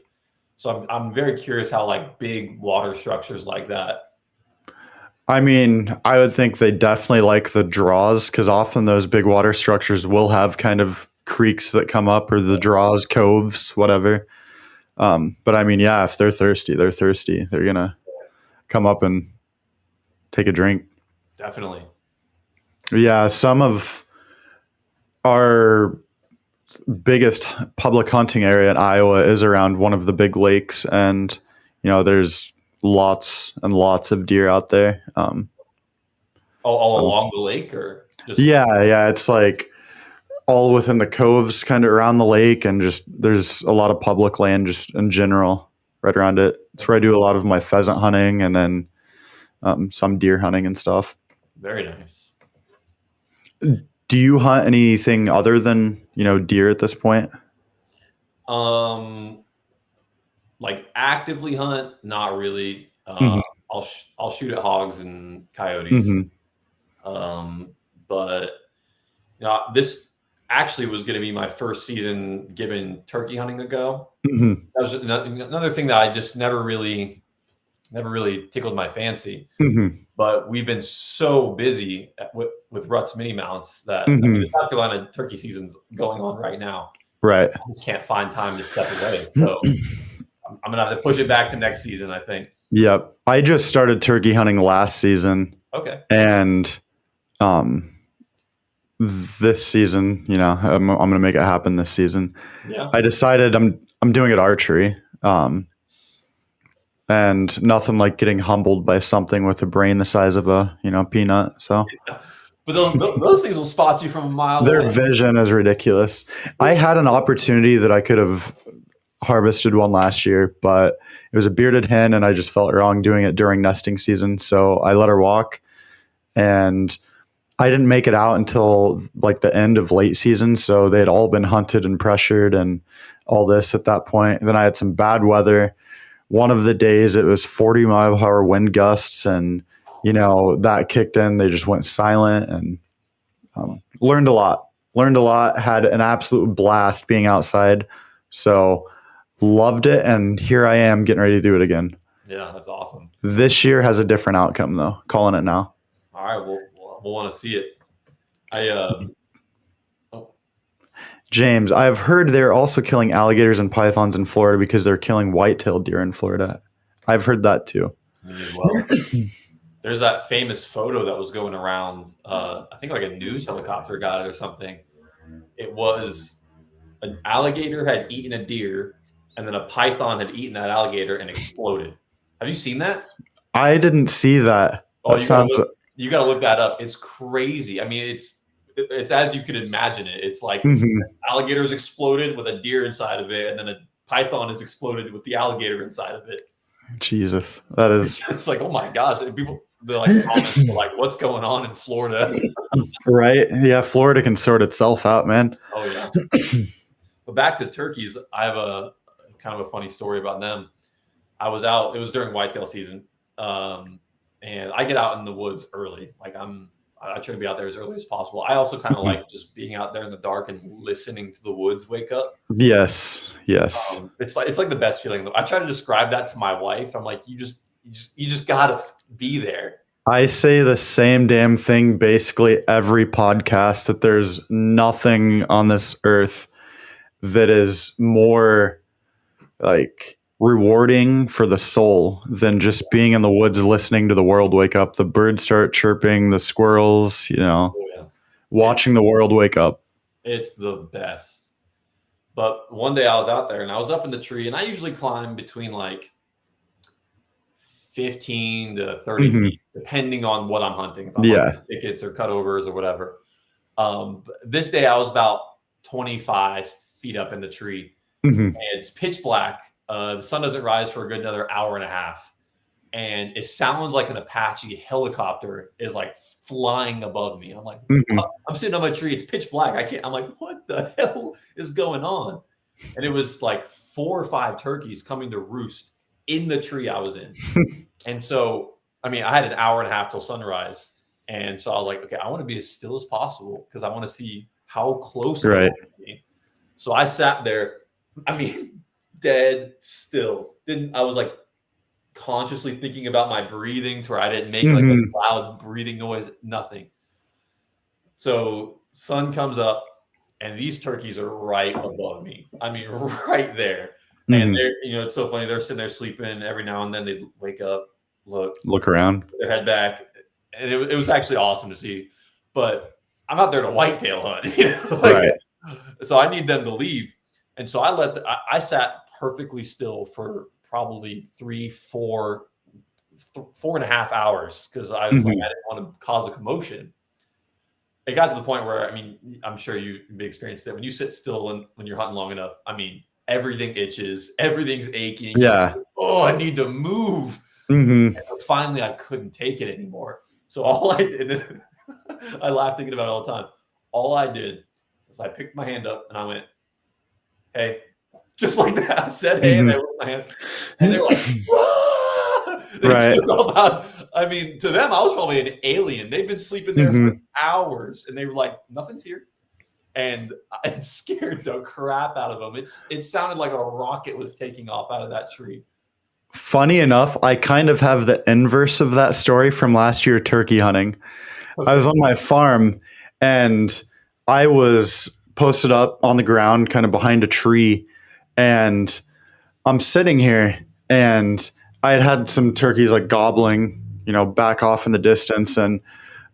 Speaker 1: So I'm very curious how like big water structures like that.
Speaker 2: I mean, I would think they definitely like the draws because often those big water structures will have kind of creeks that come up or the draws, coves, whatever. But I mean, yeah, if they're thirsty, they're thirsty. They're gonna come up and take a drink.
Speaker 1: Definitely.
Speaker 2: Yeah, some of our biggest public hunting area in Iowa is around one of the big lakes, and there's lots and lots of deer out there.
Speaker 1: All
Speaker 2: So
Speaker 1: along the lake, or just
Speaker 2: yeah, it's like all within the coves, kind of around the lake, and just there's a lot of public land just in general right around it. It's where I do a lot of my pheasant hunting, and then some deer hunting and stuff.
Speaker 1: very nice.
Speaker 2: Do you hunt anything other than deer at this point?
Speaker 1: Um, like actively hunt, not really.
Speaker 2: Hmm.
Speaker 1: I'll shoot at hogs and coyotes.
Speaker 2: Hmm.
Speaker 1: But this actually was going to be my first season giving turkey hunting a go.
Speaker 2: Hmm.
Speaker 1: That was another thing that I just never really tickled my fancy.
Speaker 2: Hmm.
Speaker 1: But we've been so busy with Rutt's mini mounts that I mean,
Speaker 2: Hmm.
Speaker 1: the South Carolina turkey season's going on right now.
Speaker 2: Right.
Speaker 1: I just can't find time to step away. So I'm gonna have to push it back to next season, I think.
Speaker 2: Yep. I just started turkey hunting last season,
Speaker 1: Okay.
Speaker 2: and um, this season, I'm going to make it happen this season.
Speaker 1: Yeah.
Speaker 2: I decided I'm doing it archery, and nothing like getting humbled by something with a brain the size of a peanut. So
Speaker 1: But those things will spot you from a mile
Speaker 2: their
Speaker 1: away.
Speaker 2: vision is ridiculous. I had an opportunity that I could have harvested one last year, but it was a bearded hen, and I just felt wrong doing it during nesting season. So I let her walk, and I didn't make it out until like the end of late season. So they had all been hunted and pressured and all this at that point. And then I had some bad weather. One of the days it was 40-mile-per-hour wind gusts, and that kicked in. They just went silent, and learned a lot. Had an absolute blast being outside. So loved it, and here I am getting ready to do it again.
Speaker 1: Yeah, that's awesome.
Speaker 2: This year has a different outcome, though. Calling it now.
Speaker 1: All right, we'll want to see it.
Speaker 2: James, I've heard they're also killing alligators and pythons in Florida because they're killing white-tailed deer in Florida. I've heard that too.
Speaker 1: Me as well. There's that famous photo that was going around. I think like a news helicopter got it or something. It was an alligator had eaten a deer, and then a python had eaten that alligator and exploded. Have you seen that?
Speaker 2: I didn't see that.
Speaker 1: Oh,
Speaker 2: That sounds.
Speaker 1: you gotta look that up. It's crazy. I mean, it's as you could imagine it. It's like
Speaker 2: Mhm.
Speaker 1: alligators exploded with a deer inside of it, and then a python is exploded with the alligator inside of it.
Speaker 2: Jesus, that is
Speaker 1: It's like, oh my gosh! And people, they're like, comments are like, what's going on in Florida?
Speaker 2: right. Yeah, Florida can sort itself out, man.
Speaker 1: Oh yeah. But back to turkeys, I have a kind of a funny story about them. I was out; it was during whitetail season, and I get out in the woods early. Like I try to be out there as early as possible. I also kind of like just being out there in the dark and listening to the woods wake up.
Speaker 2: Yes.
Speaker 1: It's like the best feeling. I try to describe that to my wife. I'm like, you just gotta be there.
Speaker 2: I say the same damn thing basically every podcast, that there's nothing on this earth that is more like rewarding for the soul than just being in the woods listening to the world wake up. The birds start chirping, the squirrels,
Speaker 1: Oh, yeah.
Speaker 2: watching the world wake up.
Speaker 1: It's the best. But one day I was out there and I was up in the tree, and I usually climb between like 15 to 30
Speaker 2: Mhm.
Speaker 1: feet, depending on what I'm hunting. If I'm
Speaker 2: Yeah.
Speaker 1: hunting thickets or cutovers or whatever. But this day I was about 25 feet up in the tree,
Speaker 2: Mhm.
Speaker 1: and it's pitch black. The sun doesn't rise for a good another hour and a half. and it sounds like an Apache helicopter is like flying above me. I'm like,
Speaker 2: Mhm.
Speaker 1: I'm sitting on my tree. It's pitch black. I can't. I'm like, what the hell is going on? And it was like 4 or 5 turkeys coming to roost in the tree I was in. And so, I mean, I had an hour and a half till sunrise. And so I was like, okay, I want to be as still as possible because I want to see how close they're
Speaker 2: Right.
Speaker 1: going to be. So I sat there, I mean, dead still. I was like consciously thinking about my breathing to where I didn't make like
Speaker 2: Mhm.
Speaker 1: a loud breathing noise, nothing. So sun comes up and these turkeys are right above me. I mean, right there. And
Speaker 2: Mhm.
Speaker 1: they're, it's so funny. They're sitting there sleeping. Every now and then they wake up, look,
Speaker 2: Look around.
Speaker 1: their head back. And it was actually awesome to see. But I'm out there to whitetail hunt,
Speaker 2: Right.
Speaker 1: so I need them to leave. And so I sat perfectly still for probably 4.5 hours because I was like,
Speaker 2: Mhm.
Speaker 1: I didn't want to cause a commotion. It got to the point where, I mean, I'm sure you experienced that when you sit still and when you're hunting long enough, I mean, everything itches, everything's aching. You're
Speaker 2: Yeah.
Speaker 1: like, oh, I need to move.
Speaker 2: Mhm.
Speaker 1: And so finally, I couldn't take it anymore. So all I did, I laugh thinking about it all the time. All I did was I picked my hand up and I went, hey, just like that. I said, hey, and I
Speaker 2: Mhm.
Speaker 1: raised my hand. And they were like, "Ah!" They
Speaker 2: Right.
Speaker 1: took about, I mean, to them, I was probably an alien. They've been sleeping there for
Speaker 2: Mhm.
Speaker 1: hours and they were like, nothing's here. And it scared the crap out of them. It sounded like a rocket was taking off out of that tree.
Speaker 2: Funny enough, I kind of have the inverse of that story from last year turkey hunting. I
Speaker 1: Okay.
Speaker 2: was on my farm and I was posted up on the ground kind of behind a tree, and I'm sitting here and I had some turkeys like gobbling, back off in the distance, and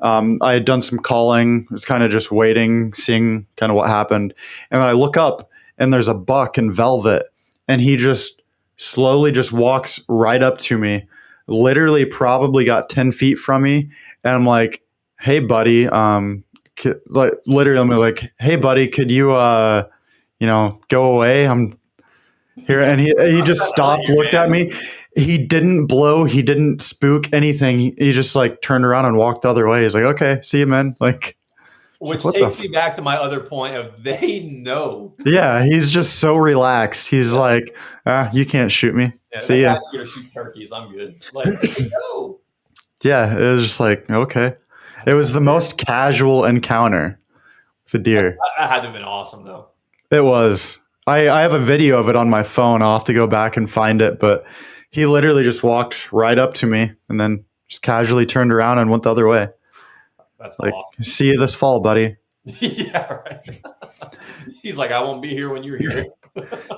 Speaker 2: I had done some calling, was kind of just waiting, seeing kind of what happened. And then I look up and there's a buck in velvet, and he just slowly just walks right up to me, literally probably got 10 feet from me. And I'm like, hey, buddy, like literally, I'm like, hey, buddy, could you, go away? I'm here. And he
Speaker 1: I'm
Speaker 2: just
Speaker 1: trying to hunt
Speaker 2: stopped,
Speaker 1: you,
Speaker 2: looked at
Speaker 1: man.
Speaker 2: me. He didn't blow. He didn't spook anything. He just like turned around and walked the other way. He's like, okay, see you, man. Like, it's like,
Speaker 1: Which
Speaker 2: what the?
Speaker 1: takes me back to my other point of they know.
Speaker 2: Yeah, he's just so relaxed. He's like, you can't shoot me.
Speaker 1: Yeah, that
Speaker 2: See ya.
Speaker 1: guy's here to shoot turkeys. I'm good. Like, no.
Speaker 2: Yeah, it was just like, okay. It
Speaker 1: That's
Speaker 2: was the most casual encounter with a deer.
Speaker 1: that had to have been awesome though.
Speaker 2: It was. I have a video of it on my phone. I'll have to go back and find it. But he literally just walked right up to me and then just casually turned around and went the other way.
Speaker 1: That's
Speaker 2: Like,
Speaker 1: awesome.
Speaker 2: see you this fall, buddy.
Speaker 1: Yeah, right. He's like, I won't be here when you're here.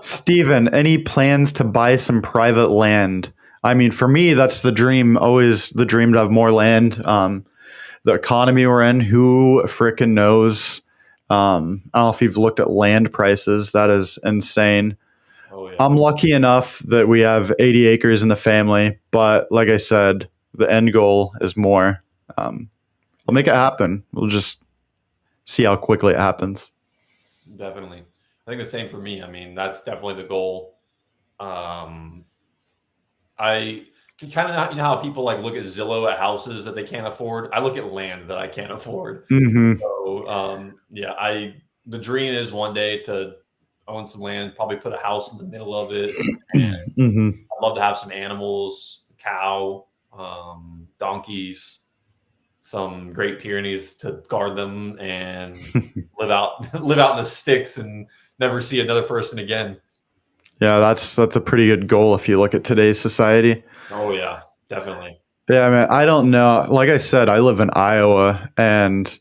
Speaker 2: Steven, any plans to buy some private land? I mean, for me, that's the dream, always the dream to have more land. The economy we're in, who frickin' knows? I don't know if you've looked at land prices. That is insane.
Speaker 1: Oh yeah.
Speaker 2: I'm lucky enough that we have 80 acres in the family, but like I said, the end goal is more. I'll make it happen. We'll just see how quickly it happens.
Speaker 1: Definitely. I think the same for me. I mean, that's definitely the goal. I can kind of, how people like look at Zillow at houses that they can't afford. I look at land that I can't afford.
Speaker 2: Mm-hmm.
Speaker 1: So yeah, the dream is one day to own some land, probably put a house in the middle of it.
Speaker 2: Mm-hmm.
Speaker 1: I'd love to have some animals, cow, donkeys, some Great Pyrenees to guard them and live out live out in the sticks and never see another person again.
Speaker 2: Yeah, that's a pretty good goal if you look at today's society.
Speaker 1: Oh yeah, definitely.
Speaker 2: Yeah, man, I don't know. Like I said, I live in Iowa, and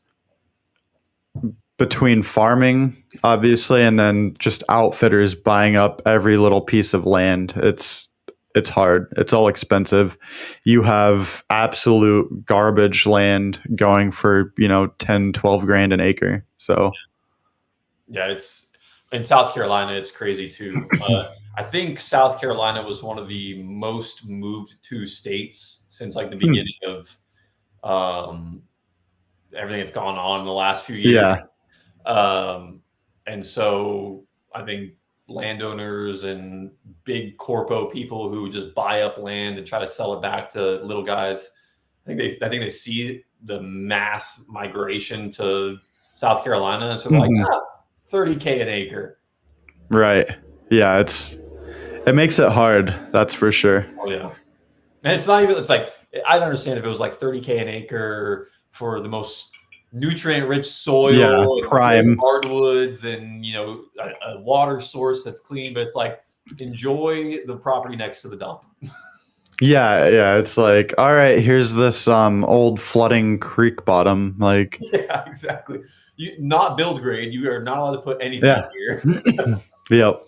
Speaker 2: between farming, obviously, and then just outfitters buying up every little piece of land, it's hard. It's all expensive. You have absolute garbage land going for, 10, 12 grand an acre. So,
Speaker 1: Yeah, it's in South Carolina. It's crazy too. I think South Carolina was one of the most moved to states since like the beginning of um, everything that's gone on in the last few years.
Speaker 2: yeah.
Speaker 1: Um, and so I think landowners and big corpo people who just buy up land and try to sell it back to little guys. I think they see the mass migration to South Carolina, and so they're like, 30K an acre.
Speaker 2: Right. Yeah, it makes it hard, that's for sure.
Speaker 1: Oh yeah. And it's not even, it's like, I'd understand if it was like 30K an acre for the most nutrient-rich soil, and
Speaker 2: prime
Speaker 1: hardwoods, and a water source that's clean. But it's like, enjoy the property next to the dump.
Speaker 2: Yeah. It's like, all right, here's this old flooding creek bottom. Like,
Speaker 1: yeah, exactly. You not build grade. You are not allowed to put anything here.
Speaker 2: Yep.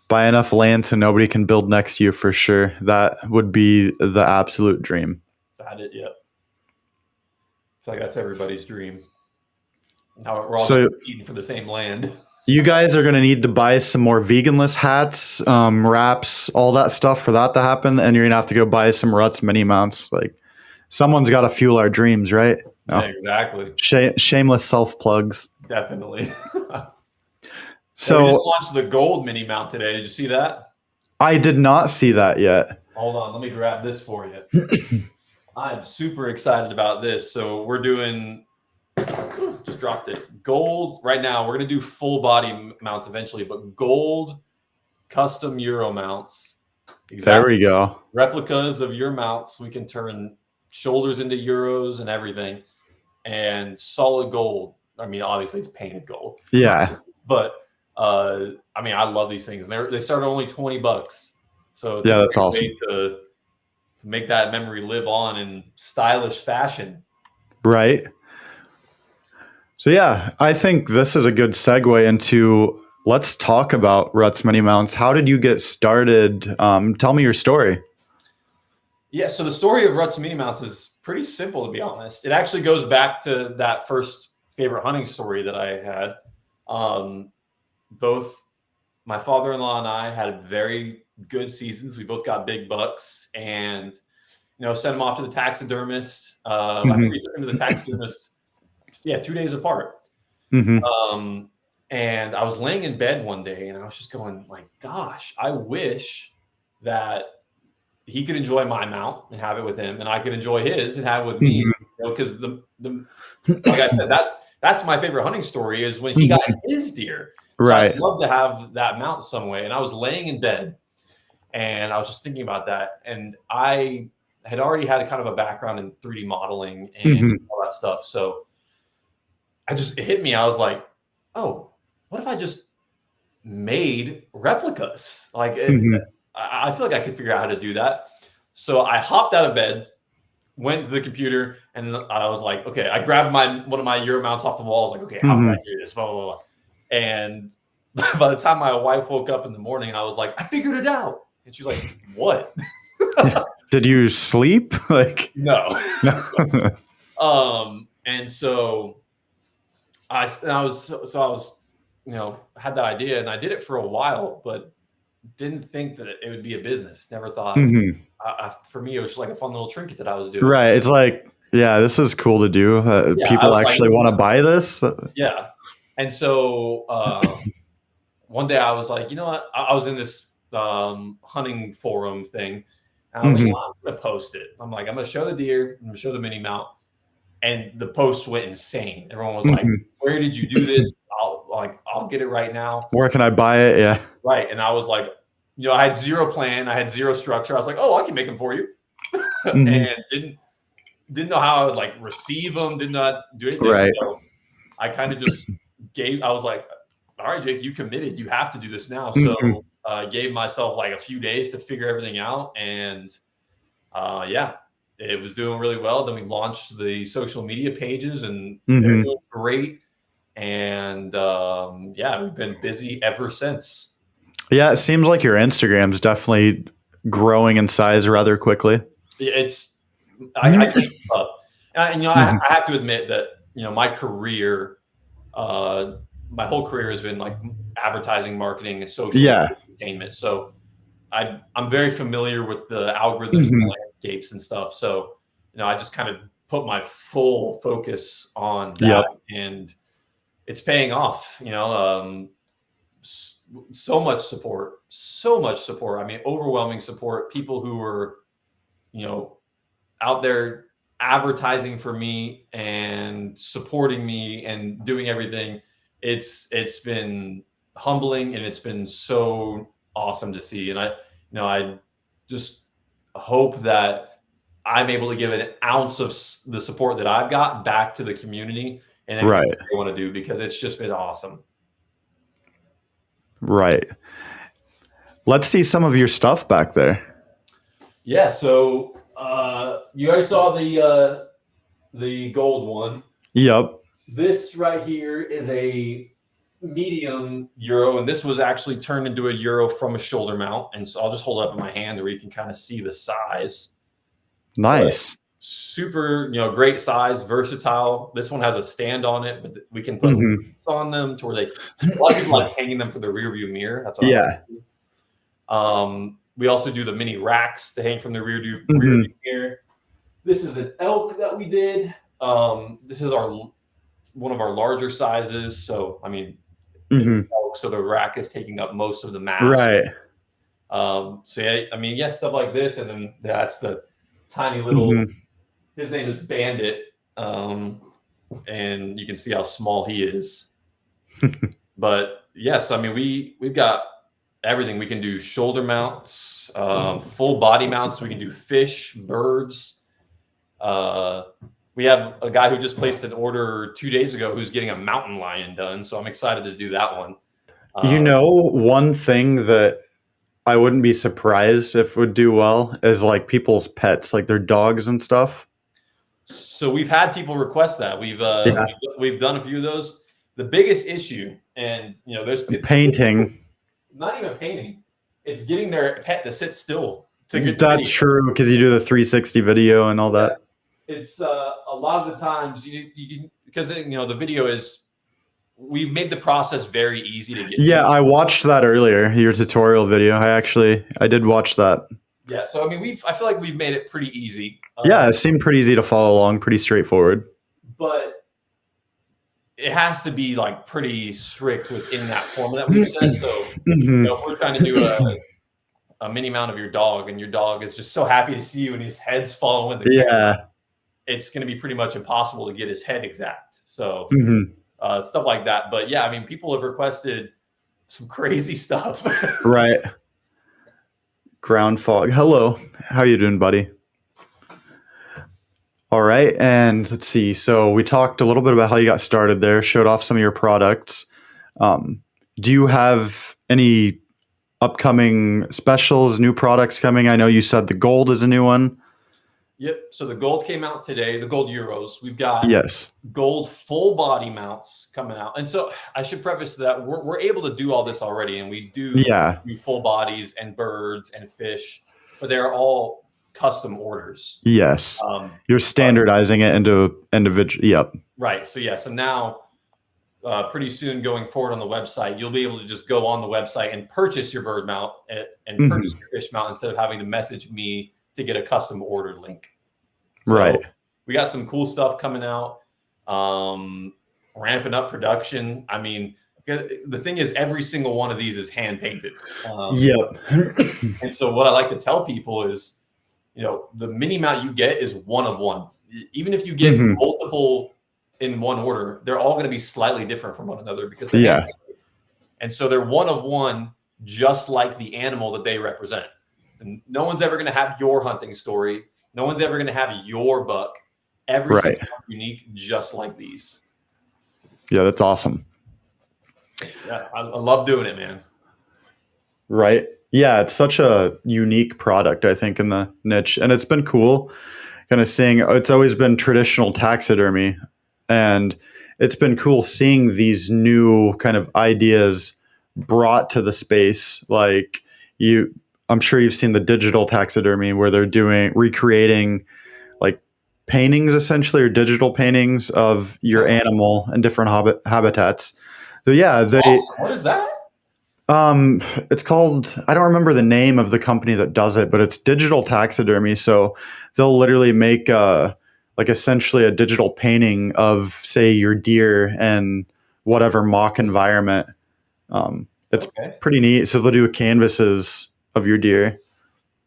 Speaker 2: Buy enough land so nobody can build next to you for sure. That would be the absolute dream.
Speaker 1: That it. Yep. I feel like that's everybody's dream. Now we're all competing for the same land.
Speaker 2: You guys are going to need to buy some more Veganless hats, wraps, all that stuff for that to happen. And you're going to have to go buy some Rutt's mini mounts. Like, someone's got to fuel our dreams, right? No.
Speaker 1: Yeah, exactly.
Speaker 2: Shameless self plugs.
Speaker 1: Definitely.
Speaker 2: So
Speaker 1: we just launched the gold mini mount today. Did you see that?
Speaker 2: I did not see that yet.
Speaker 1: Hold on. Let me grab this for you. I'm super excited about this. So we're doing... just dropped it. Gold right now. We're going to do full body mounts eventually, but gold custom Euro mounts.
Speaker 2: Exactly. There we go.
Speaker 1: Replicas of your mounts. We can turn shoulders into Euros and everything. And solid gold. I mean, obviously it's painted gold.
Speaker 2: Yeah.
Speaker 1: But I mean, I love these things. They start at only $20. So
Speaker 2: yeah, that's awesome.
Speaker 1: To make that memory live on in stylish fashion.
Speaker 2: Right. So yeah, I think this is a good segue into, let's talk about Rutt's Mini Mounts. How did you get started? Tell me your story. Yeah,
Speaker 1: so the story of Rutt's Mini Mounts is pretty simple, to be honest. It actually goes back to that first favorite hunting story that I had. Both my father-in-law and I had very good seasons. We both got big bucks, and sent them off to the taxidermist. I think we took them to the taxidermist. Yeah, 2 days apart. And I was laying in bed one day, and I was just going like, gosh, I wish that he could enjoy my mount and have it with him, and I could enjoy his and have it with me. Because like I said, that's my favorite hunting story, is when he got his deer. So
Speaker 2: right.
Speaker 1: I'd love to have that mount some way. And I was laying in bed, and I was just thinking about that. And I had already had kind of a background in 3D modeling and all that stuff. So it hit me. I was like, oh, what if I just made replicas? Like, I feel like I could figure out how to do that. So I hopped out of bed, went to the computer, and I was like, okay, I grabbed one of my Euro mounts off the wall. I was like, okay, how can I do this? Blah, blah, blah. And by the time my wife woke up in the morning, I was like, I figured it out. And she's like, what?
Speaker 2: Did you sleep? Like,
Speaker 1: no. And so I was, had that idea, and I did it for a while, but didn't think that it would be a business. Never thought. For me, it was just like a fun little trinket that I was doing.
Speaker 2: Right. It's like, yeah, this is cool to do. People actually want to buy this.
Speaker 1: Yeah. And so one day I was like, you know what? I was in this hunting forum thing. And I was like, well, I'm going to post it. I'm like, I'm going to show the deer. I'm going to show the mini mount. And the posts went insane. Everyone was like, where did you do this? I'll get it right now.
Speaker 2: Where can I buy it? Yeah.
Speaker 1: Right. And I was like, I had zero plan. I had zero structure. I was like, oh, I can make them for you. And didn't know how I would receive them. Did not do anything.
Speaker 2: Right.
Speaker 1: So I kind of just I was like, all right, Jake, you committed. You have to do this now. So I gave myself a few days to figure everything out. And it was doing really well. Then we launched the social media pages, and they're doing great. And we've been busy ever since.
Speaker 2: Yeah, it seems like your Instagram's definitely growing in size rather quickly.
Speaker 1: It's I keep up. And I have to admit that my career, my whole career has been advertising, marketing, and social entertainment. So I'm very familiar with the algorithms and landscapes and stuff. So I just kind of put my full focus on that, and it's paying off. so much support, so much support. I mean, overwhelming support. People who were, you know, out there advertising for me and supporting me and doing everything. It's been humbling and it's been so awesome to see. And I just hope that I'm able to give an ounce of the support that I've got back to the community and anything
Speaker 2: Right.
Speaker 1: they want to do, because it's just been awesome.
Speaker 2: Right. Let's see some of your stuff back there.
Speaker 1: Yeah. So you already saw the gold one.
Speaker 2: Yep.
Speaker 1: This right here is a medium euro, and this was actually turned into a euro from a shoulder mount. And so I'll just hold it up in my hand where you can kind of see the size.
Speaker 2: Nice.
Speaker 1: But super, great size, versatile. This one has a stand on it, but we can put on them to where a lot of people like hanging them for the rear view mirror. That's what I like. We also do the mini racks to hang from the rear view mirror. This is an elk that we did. This is one of our larger sizes. So, I mean, elk, so the rack is taking up most of the mass.
Speaker 2: Right.
Speaker 1: So, yeah, I mean, stuff like this. And then that's the tiny little, his name is Bandit. And you can see how small he is. But yes, I mean, we've got everything. We can do shoulder mounts, full body mounts. We can do fish, birds. We have a guy who just placed an order 2 days ago who's getting a mountain lion done. So I'm excited to do that one.
Speaker 2: One thing that I wouldn't be surprised if would do well is like people's pets, like their dogs and stuff.
Speaker 1: So we've had people request that. We've done a few of those. The biggest issue, and there's
Speaker 2: painting.
Speaker 1: Not even painting. It's getting their pet to sit still.
Speaker 2: That's true, because you do the 360 video and all that.
Speaker 1: It's a lot of the times you can, because the video is, we've made the process very easy to get.
Speaker 2: Yeah, I watched that earlier, your tutorial video. I did watch that.
Speaker 1: Yeah, so I mean, I feel like we've made it pretty easy.
Speaker 2: Yeah, it seemed pretty easy to follow along, pretty straightforward.
Speaker 1: But it has to be like pretty strict within that formula that we've said. So if we're trying to do a mini mount of your dog, and your dog is just so happy to see you and his head's following the camera, it's going to be pretty much impossible to get his head exact. So stuff like that. But yeah, I mean, people have requested some crazy stuff.
Speaker 2: Right. Ground fog. Hello. How you doing, buddy? All right. And let's see. So we talked a little bit about how you got started there, showed off some of your products. Do you have any upcoming specials, new products coming? I know you said the gold is a new one.
Speaker 1: Yep. So the gold came out today, the gold euros. We've got gold full body mounts coming out. And so I should preface that we're able to do all this already. And we do full bodies and birds and fish, but they're all custom orders.
Speaker 2: Yes. You're standardizing it into individual. Yep.
Speaker 1: Right. So so now pretty soon going forward on the website, you'll be able to just go on the website and purchase your bird mount and purchase your fish mount instead of having to message me to get a custom order link. So we got some cool stuff coming out, ramping up production. I mean, the thing is, every single one of these is hand painted. And so what I like to tell people is, the mini mount you get is one of one. Even if you get multiple in one order, they're all going to be slightly different from one another because and so they're one of one, just like the animal that they represent. And no one's ever going to have your hunting story. No one's ever going to have your buck. Every single unique, just like these.
Speaker 2: Yeah, that's awesome.
Speaker 1: Yeah, I love doing it, man.
Speaker 2: Right. Yeah, it's such a unique product, I think, in the niche. And it's been cool kind of seeing, it's always been traditional taxidermy. And it's been cool seeing these new kind of ideas brought to the space. Like I'm sure you've seen the digital taxidermy where they're recreating like paintings essentially, or digital paintings of your animal in different habitats. So yeah,
Speaker 1: awesome. What is that?
Speaker 2: It's called, I don't remember the name of the company that does it, but it's digital taxidermy. So they'll literally make like essentially a digital painting of, say, your deer in whatever mock environment. It's
Speaker 1: Okay.
Speaker 2: pretty neat. So they'll do canvases of your deer.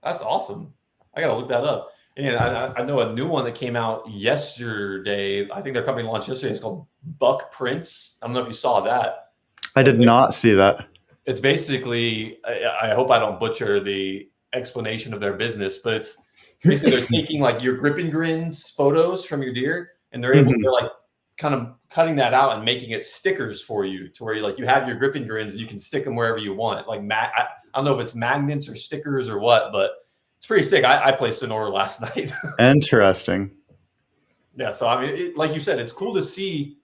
Speaker 1: That's awesome. I gotta look that up. And I know a new one that came out yesterday. I think their company launched yesterday. It's called Buck Prince. I don't know if you saw that.
Speaker 2: I
Speaker 1: So
Speaker 2: did not see that.
Speaker 1: it's basically, I hope I don't butcher the explanation of their business, but it's basically they're taking like your grip and grins photos from your deer, and they're like kind of cutting that out and making it stickers for you, to where you have your grip and grins and you can stick them wherever you want. Like I don't know if it's magnets or stickers or what, but it's pretty sick. I placed an order last night.
Speaker 2: Interesting.
Speaker 1: Yeah, so I mean, like you said, it's cool to see.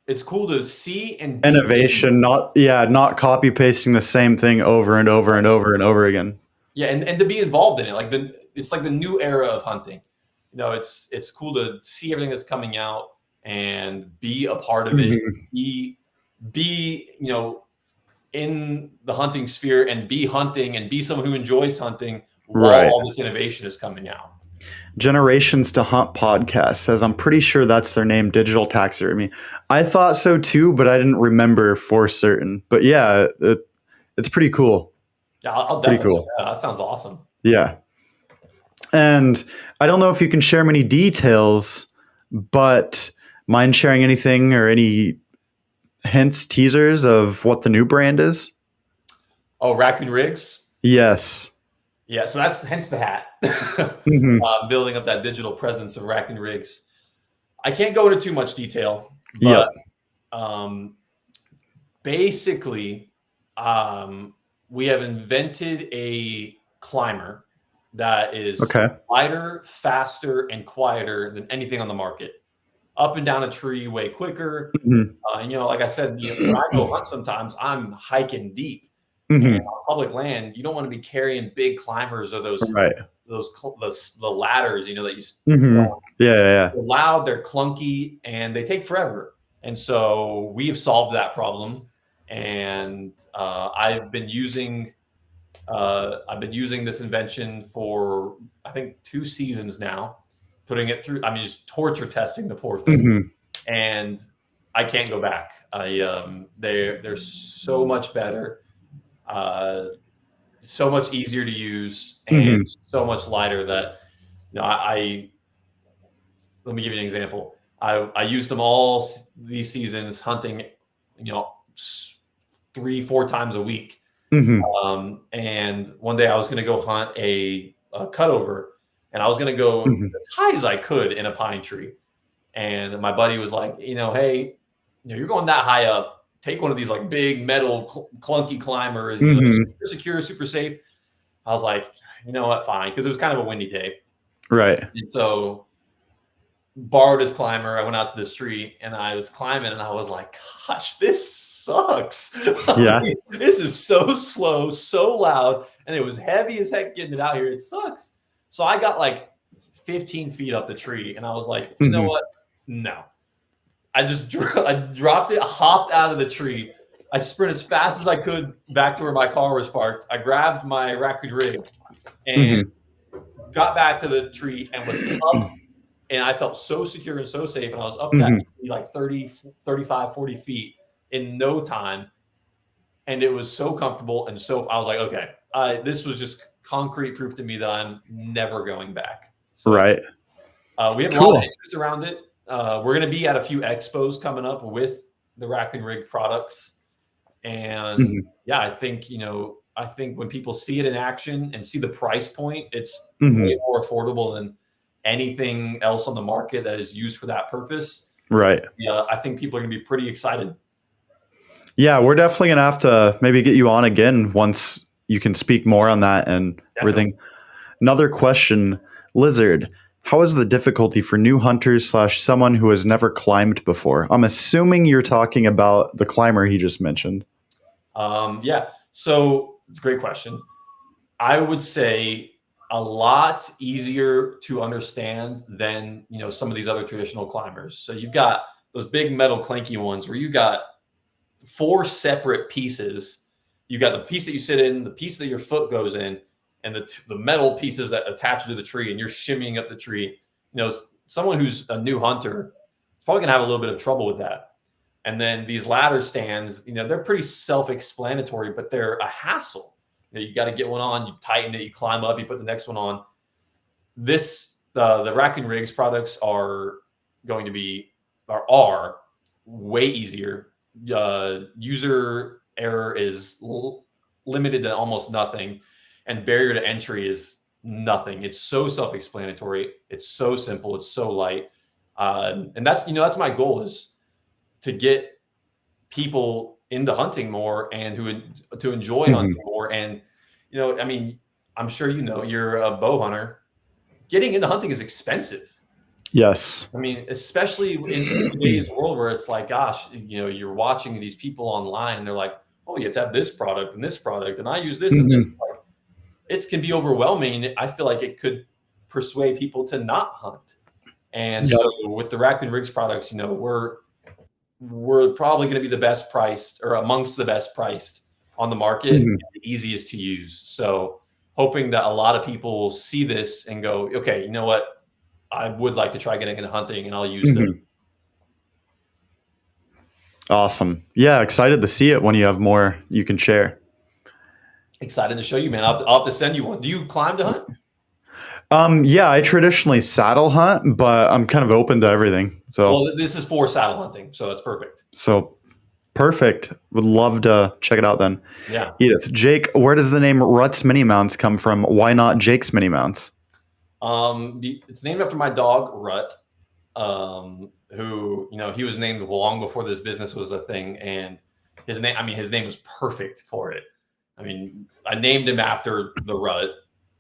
Speaker 1: It's cool to see and be
Speaker 2: Innovation, not copy pasting the same thing over and over and over and over again.
Speaker 1: Yeah, and to be involved in it, it's like the new era of hunting. It's cool to see everything that's coming out and be a part of it. Be in the hunting sphere and be hunting and be someone who enjoys hunting while all this innovation is coming out.
Speaker 2: Generations to Hunt podcast says, I'm pretty sure that's their name, Digital Taxidermy. I thought so too, but I didn't remember for certain. But yeah, it's pretty cool.
Speaker 1: Yeah, I'll definitely check that out. That sounds awesome.
Speaker 2: Yeah. And I don't know if you can share many details, but mind sharing anything or any hints, teasers of what the new brand is?
Speaker 1: Oh, Raccoon Rigs?
Speaker 2: Yes.
Speaker 1: Yeah, so that's hence the hat. Building up that digital presence of Raccoon Rigs. I can't go into too much detail, but basically, we have invented a climber that is lighter, faster, and quieter than anything on the market. Up and down a tree way quicker. And like I said, when I go hunt sometimes, I'm hiking deep. And on public land, you don't want to be carrying big climbers or the ladders, that you. They're loud, they're clunky, and they take forever. And so we have solved that problem. And I've been using this invention for I think 2 seasons now, putting it through. I mean, just torture testing the poor thing, and I can't go back. They're so much better. So much easier to use and so much lighter that I let me give you an example. I used them all these seasons hunting 3-4 times a week. And one day I was going to go hunt a cutover, and I was going to go as high as I could in a pine tree. And my buddy was like, hey, you're going that high up. Take one of these like big metal clunky climbers, super secure, super safe. I was like, you know what, fine, because it was kind of a windy day.
Speaker 2: Right.
Speaker 1: And so borrowed his climber. I went out to this tree and I was climbing, and I was like, gosh, this sucks.
Speaker 2: Yeah.
Speaker 1: This is so slow, so loud, and it was heavy as heck getting it out here. It sucks. So I got like 15 feet up the tree, and I was like, you know what? No. I dropped it, hopped out of the tree. I sprint as fast as I could back to where my car was parked. I grabbed my Raccoon rig and got back to the tree and was up. And I felt so secure and so safe. And I was up that tree like 30, 35, 40 feet in no time. And it was so comfortable. And so I was like, okay, this was just concrete proof to me that I'm never going back. So, we have a lot of interest around it. We're going to be at a few expos coming up with the Raccoon Rig products. And I think when people see it in action and see the price point, it's way more affordable than anything else on the market that is used for that purpose.
Speaker 2: Right.
Speaker 1: Yeah, I think people are going to be pretty excited.
Speaker 2: Yeah, we're definitely going to have to maybe get you on again once you can speak more on that and everything. Another question, Lizard. How is the difficulty for new hunters / someone who has never climbed before? I'm assuming you're talking about the climber he just mentioned.
Speaker 1: So it's a great question. I would say a lot easier to understand than some of these other traditional climbers. So you've got those big metal clanky ones where you got 4 separate pieces. You got the piece that you sit in, the piece that your foot goes in, and the metal pieces that attach to the tree, and you're shimmying up the tree. Someone who's a new hunter is probably gonna have a little bit of trouble with that. And then these ladder stands, they're pretty self-explanatory, but they're a hassle. You got to get one on, you tighten it, you climb up, you put the next one on. The Rack and Rigs products are way easier. User error is limited to almost nothing, and barrier to entry is nothing. It's so self-explanatory. It's so simple. It's so light. And that's my goal, is to get people into hunting more and to enjoy hunting more. And, I'm sure you're a bow hunter. Getting into hunting is expensive.
Speaker 2: Yes.
Speaker 1: I mean, especially in today's world where it's like, gosh, you're watching these people online and they're like, oh, you have to have this product, and I use this and this. It can be overwhelming. And I feel like it could persuade people to not hunt. And so with the Rack and Rigs products, we're probably going to be the best priced, or amongst the best priced on the market, and the easiest to use. So hoping that a lot of people see this and go, okay, you know what? I would like to try getting into hunting, and I'll use them.
Speaker 2: Awesome. Yeah, excited to see it when you have more you can share.
Speaker 1: Excited to show you, man. I'll have to send you one. Do you climb to
Speaker 2: hunt? Yeah, I traditionally saddle hunt, but I'm kind of open to everything. So
Speaker 1: this is for saddle hunting, so it's perfect.
Speaker 2: So perfect. Would love to check it out then.
Speaker 1: Yeah.
Speaker 2: Edith, Jake, where does the name Rutt's Mini Mounts come from? Why not Jake's Mini Mounts?
Speaker 1: It's named after my dog, Rutt, who, he was named long before this business was a thing. And his name was perfect for it. I mean, I named him after the Rutt.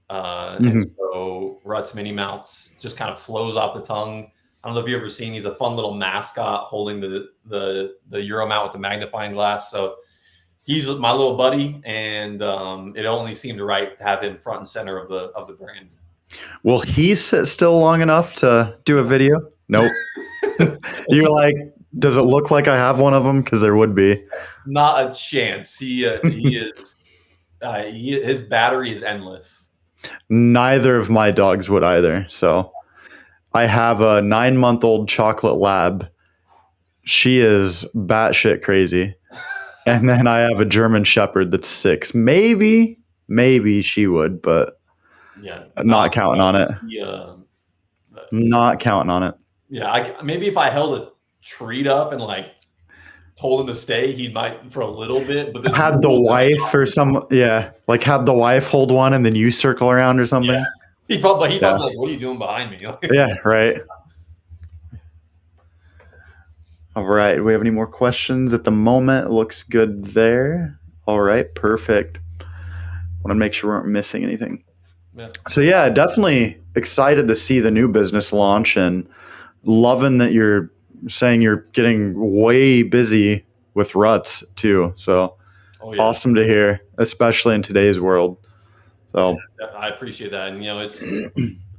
Speaker 1: And so Rutt's Mini Mounts just kind of flows off the tongue. I don't know if you've ever seen, he's a fun little mascot holding the Euro mount with the magnifying glass. So he's my little buddy, and it only seemed right to have him front and center of the brand.
Speaker 2: Will he sit still long enough to do a video? Nope. You're like, does it look like I have one of them? Because there would be.
Speaker 1: Not a chance. He is. His battery is endless.
Speaker 2: Neither of my dogs would either. So I have a 9-month-old chocolate lab. She is batshit crazy. And then I have a German Shepherd that's 6. Maybe she would, but not counting on it. Not counting on it.
Speaker 1: Yeah, maybe if I held a treat up and told him to stay, he might for a little bit. But
Speaker 2: had the wife or had the wife hold one and then you circle around or something.
Speaker 1: Yeah. He probably like, what are you doing behind me?
Speaker 2: Yeah, right. All right. Do we have any more questions at the moment? It looks good there. All right, perfect. Want to make sure we aren't missing anything.
Speaker 1: Yeah.
Speaker 2: So yeah, definitely excited to see the new business launch, and loving that you're saying you're getting way busy with Rutts too. So awesome to hear, especially in today's world. So
Speaker 1: I appreciate that. And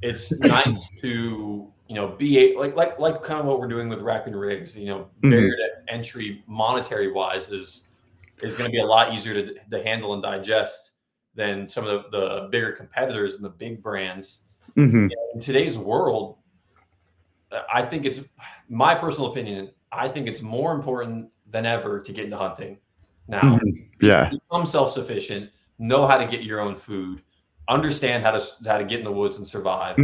Speaker 1: it's nice to be like kind of what we're doing with Rack and Rigs. Barrier to entry monetary wise is going to be a lot easier to handle and digest than some of the bigger competitors and the big brands. In today's world, I think it's my personal opinion. I think it's more important than ever to get into hunting now. Become self-sufficient, know how to get your own food, understand how to get in the woods and survive.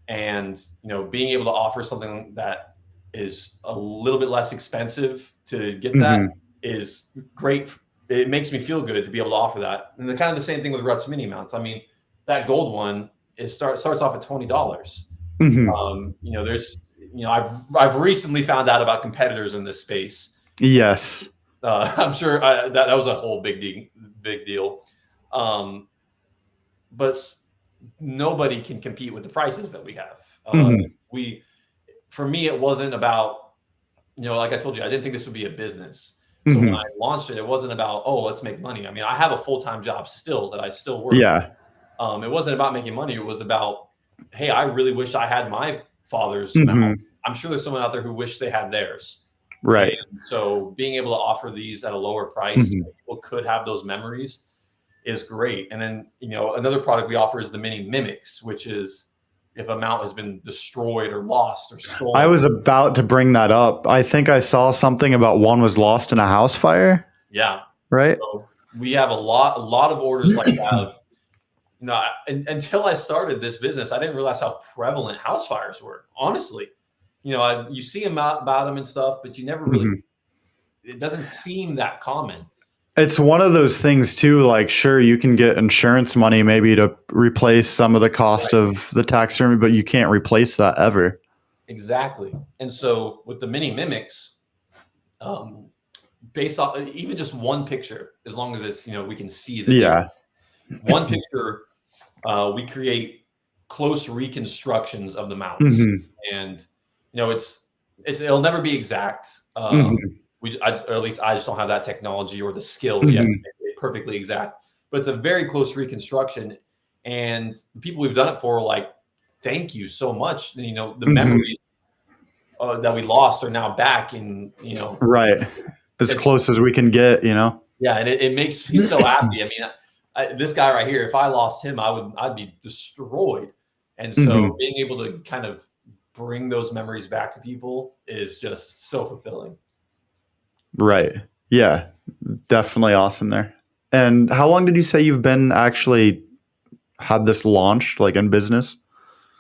Speaker 1: And being able to offer something that is a little bit less expensive to get that is great. It makes me feel good to be able to offer that. And kind of the same thing with Rutt's Mini Mounts. I mean, that gold one starts off at $20. There's I've recently found out about competitors in this space.
Speaker 2: Yes.
Speaker 1: I'm sure that was a whole big deal. But nobody can compete with the prices that we have. For me, it wasn't about, like I told you, I didn't think this would be a business. So when I launched it, it wasn't about, let's make money. I mean, I have a full-time job still that I still work.
Speaker 2: Yeah.
Speaker 1: It wasn't about making money. It was about, hey, I really wish I had my father's mount. I'm sure there's someone out there who wish they had theirs.
Speaker 2: Right.
Speaker 1: And so being able to offer these at a lower price, people could have those memories, is great. And then, another product we offer is the Mini Mimics, which is if a mount has been destroyed or lost or
Speaker 2: I
Speaker 1: stolen.
Speaker 2: was about to bring that up. I think I saw something about one was lost in a house fire,
Speaker 1: Yeah.
Speaker 2: right?
Speaker 1: So we have a lot of orders like that. Until I started this business, I didn't realize how prevalent house fires were. Honestly, you see about them and stuff, but you never really.
Speaker 2: Mhm.
Speaker 1: It doesn't seem that common.
Speaker 2: It's one of those things too, like sure you can get insurance money maybe to replace some of the cost
Speaker 1: Right.
Speaker 2: of the taxidermy, but you can't replace that ever.
Speaker 1: Exactly. And so with the mini mimics, um, based off even just one picture, as long as it's we can see the
Speaker 2: Yeah.
Speaker 1: one picture, we create close reconstructions of the mounts,
Speaker 2: Hmm.
Speaker 1: and it'll never be exact.
Speaker 2: Hmm.
Speaker 1: Or at least I just don't have that technology or the skill yet to
Speaker 2: Hmm.
Speaker 1: make it perfectly exact. But it's a very close reconstruction, and the people we've done it for are like, thank you so much. And, the
Speaker 2: Hmm.
Speaker 1: memories that we lost are now back, and
Speaker 2: Right. As
Speaker 1: it's
Speaker 2: close as we can get,
Speaker 1: yeah, and it makes me so happy. I mean, this guy right here, if I lost him, I'd be destroyed. And so
Speaker 2: Hmm.
Speaker 1: being able to kind of bring those memories back to people is just so fulfilling.
Speaker 2: Right. Yeah. Definitely awesome there. And how long did you say you've been actually had this launched, like in business?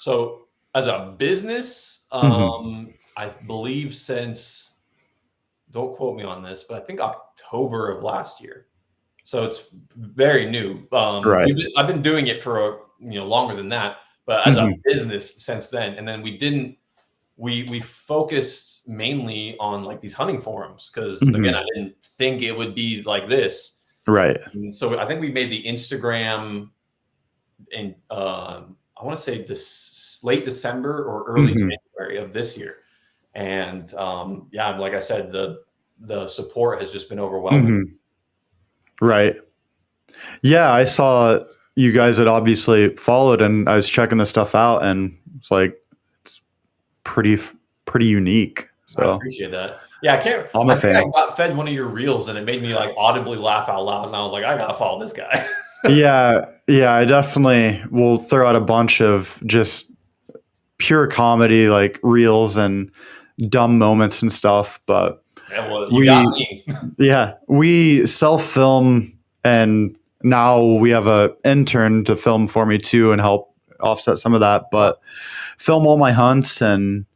Speaker 1: So as a business,
Speaker 2: Hmm.
Speaker 1: I believe since, don't quote me on this, but I think October of last year. So it's very new.
Speaker 2: Right.
Speaker 1: I've been doing it for longer than that, but as a
Speaker 2: Hmm.
Speaker 1: business since then. And then we focused mainly on like these hunting forums because again, I
Speaker 2: Hmm.
Speaker 1: didn't think it would be like this.
Speaker 2: Right.
Speaker 1: And so I think we made the Instagram in I want to say this late December or early
Speaker 2: Hmm.
Speaker 1: January of this year. And yeah, like I said, the support has just been overwhelming.
Speaker 2: Hmm. Right. Yeah, I saw you guys had obviously followed, and I was checking the stuff out, and it's pretty pretty unique.
Speaker 1: I
Speaker 2: So
Speaker 1: appreciate that. Yeah, I can't.
Speaker 2: I'm
Speaker 1: I
Speaker 2: a
Speaker 1: think I
Speaker 2: fan.
Speaker 1: got fed one of your reels, and it made me like audibly laugh out loud, and I was like, I gotta follow this guy.
Speaker 2: Yeah, yeah, I definitely will throw out a bunch of just pure comedy, like reels and dumb moments and stuff. But
Speaker 1: Yeah, well, you got
Speaker 2: we,
Speaker 1: me.
Speaker 2: yeah, we self film, and now we have a intern to film for me too and help offset some of that.
Speaker 1: Oh,
Speaker 2: But film all my hunts and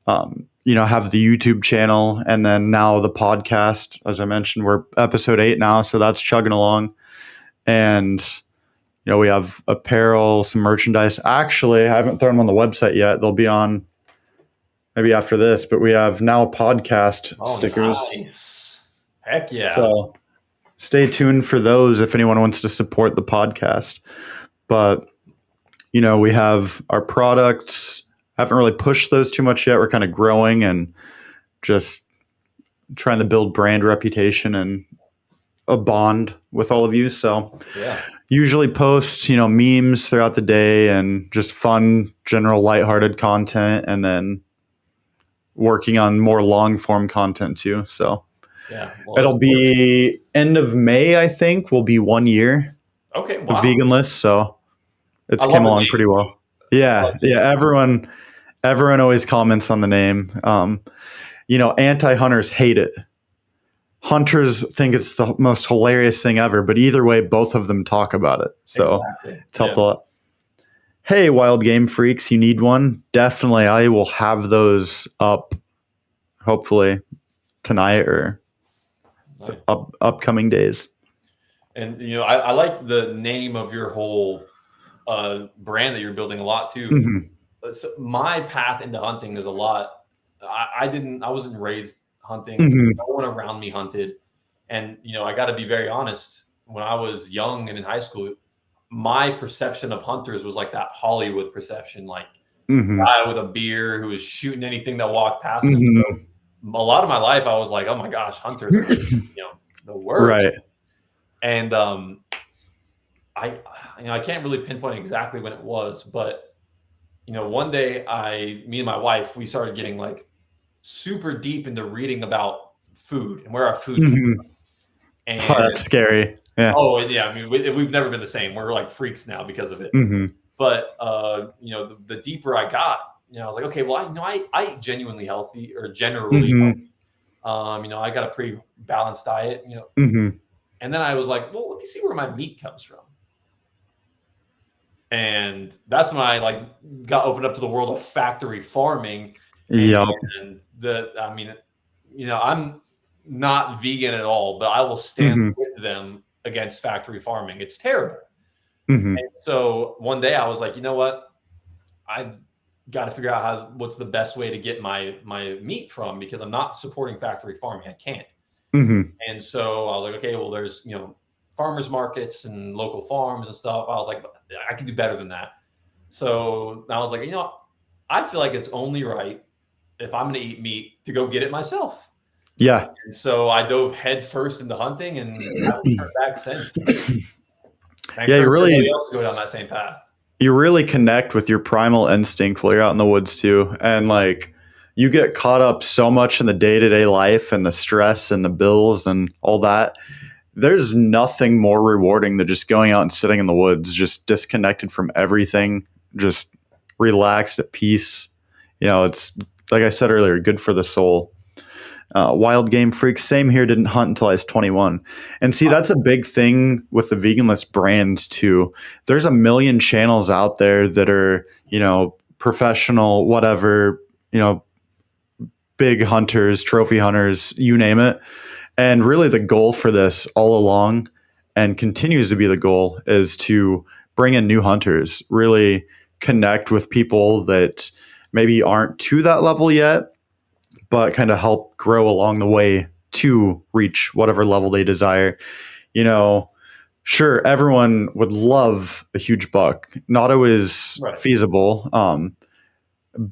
Speaker 2: have the YouTube channel, and then now the podcast. As I mentioned, we're episode 8 now, so that's chugging along. And we have apparel, some merchandise. Actually, I haven't thrown them on the website yet. They'll be on maybe after this, but we have now podcast
Speaker 1: oh,
Speaker 2: stickers.
Speaker 1: nice. Heck yeah.
Speaker 2: So stay tuned for those if anyone wants to support the podcast. But, we have our products. Haven't really pushed those too much yet. We're kind of growing and just trying to build brand reputation and a bond with all of you. So
Speaker 1: Yeah.
Speaker 2: usually post, memes throughout the day and just fun, general lighthearted content, and then working on more long form content too. So
Speaker 1: Yeah. Well, that's
Speaker 2: it'll be end of May, I think, will be 1 year
Speaker 1: okay.
Speaker 2: of
Speaker 1: Wow.
Speaker 2: Veganless. So
Speaker 1: I
Speaker 2: it's
Speaker 1: love
Speaker 2: came
Speaker 1: the
Speaker 2: along
Speaker 1: name.
Speaker 2: pretty well.
Speaker 1: I love
Speaker 2: Yeah.
Speaker 1: the
Speaker 2: Yeah.
Speaker 1: name.
Speaker 2: Everyone always comments on the name. Anti-hunters hate it. Hunters think it's the most hilarious thing ever, but either way, both of them talk about it. So
Speaker 1: Exactly.
Speaker 2: it's
Speaker 1: Yeah.
Speaker 2: helped a lot. Hey, wild game freaks, you need one? Definitely. I will have those up hopefully tonight or
Speaker 1: Nice.
Speaker 2: upcoming days.
Speaker 1: And I like the name of your whole brand that you're building a lot too.
Speaker 2: Hmm.
Speaker 1: So my path into hunting is a lot. I wasn't raised hunting.
Speaker 2: Hmm.
Speaker 1: No one around me hunted, and I got to be very honest. When I was young and in high school, my perception of hunters was like that Hollywood perception, like
Speaker 2: Hmm.
Speaker 1: guy with a beer who was shooting anything that walked past him. So
Speaker 2: Hmm.
Speaker 1: a lot of my life, I was like, oh my gosh, hunters are the worst.
Speaker 2: Right.
Speaker 1: And I can't really pinpoint exactly when it was, but one day me and my wife, we started getting like super deep into reading about food and where our food came
Speaker 2: Hmm.
Speaker 1: from.
Speaker 2: Oh, that's
Speaker 1: And
Speaker 2: scary. Yeah.
Speaker 1: oh yeah, I mean we've never been the same. We're like freaks now because of it.
Speaker 2: Hmm.
Speaker 1: But the deeper I got, I was like, okay, well, I eat genuinely healthy, or generally
Speaker 2: Mm-hmm.
Speaker 1: healthy. I got a pretty balanced diet,
Speaker 2: Mm-hmm.
Speaker 1: and then I was like, well, let me see where my meat comes from. And that's when I got opened up to the world of factory farming.
Speaker 2: Yep.
Speaker 1: And I'm not vegan at all, but I will stand
Speaker 2: Mm-hmm.
Speaker 1: with them against factory farming. It's terrible.
Speaker 2: Mm-hmm.
Speaker 1: And so one day I was like, you know what? I've got to figure out what's the best way to get my meat from, because I'm not supporting factory farming. I can't.
Speaker 2: Mm-hmm.
Speaker 1: And so I was like, okay, well, there's farmers markets and local farms and stuff. I was like, I can do better than that. So I was like, I feel like it's only right, if I'm going to eat meat, to go get it myself.
Speaker 2: Yeah.
Speaker 1: And so I dove head first into hunting and haven't turned back since. I
Speaker 2: Yeah,
Speaker 1: encourage everybody else to go down that same path.
Speaker 2: you really connect with your primal instinct while you're out in the woods too. And like, you get caught up so much in the day-to-day life and the stress and the bills and all that. There's nothing more rewarding than just going out and sitting in the woods, just disconnected from everything, just relaxed at peace. It's like I said earlier, good for the soul. Wild game freak, same here. Didn't hunt until I was 21. And see, that's a big thing with the Veganless brand too. There's a million channels out there that are, professional, whatever, big hunters, trophy hunters, you name it. And really the goal for this all along, and continues to be the goal, is to bring in new hunters, really connect with people that maybe aren't to that level yet, but kind of help grow along the way to reach whatever level they desire. Sure, everyone would love a huge buck. Not always
Speaker 1: Right.
Speaker 2: feasible.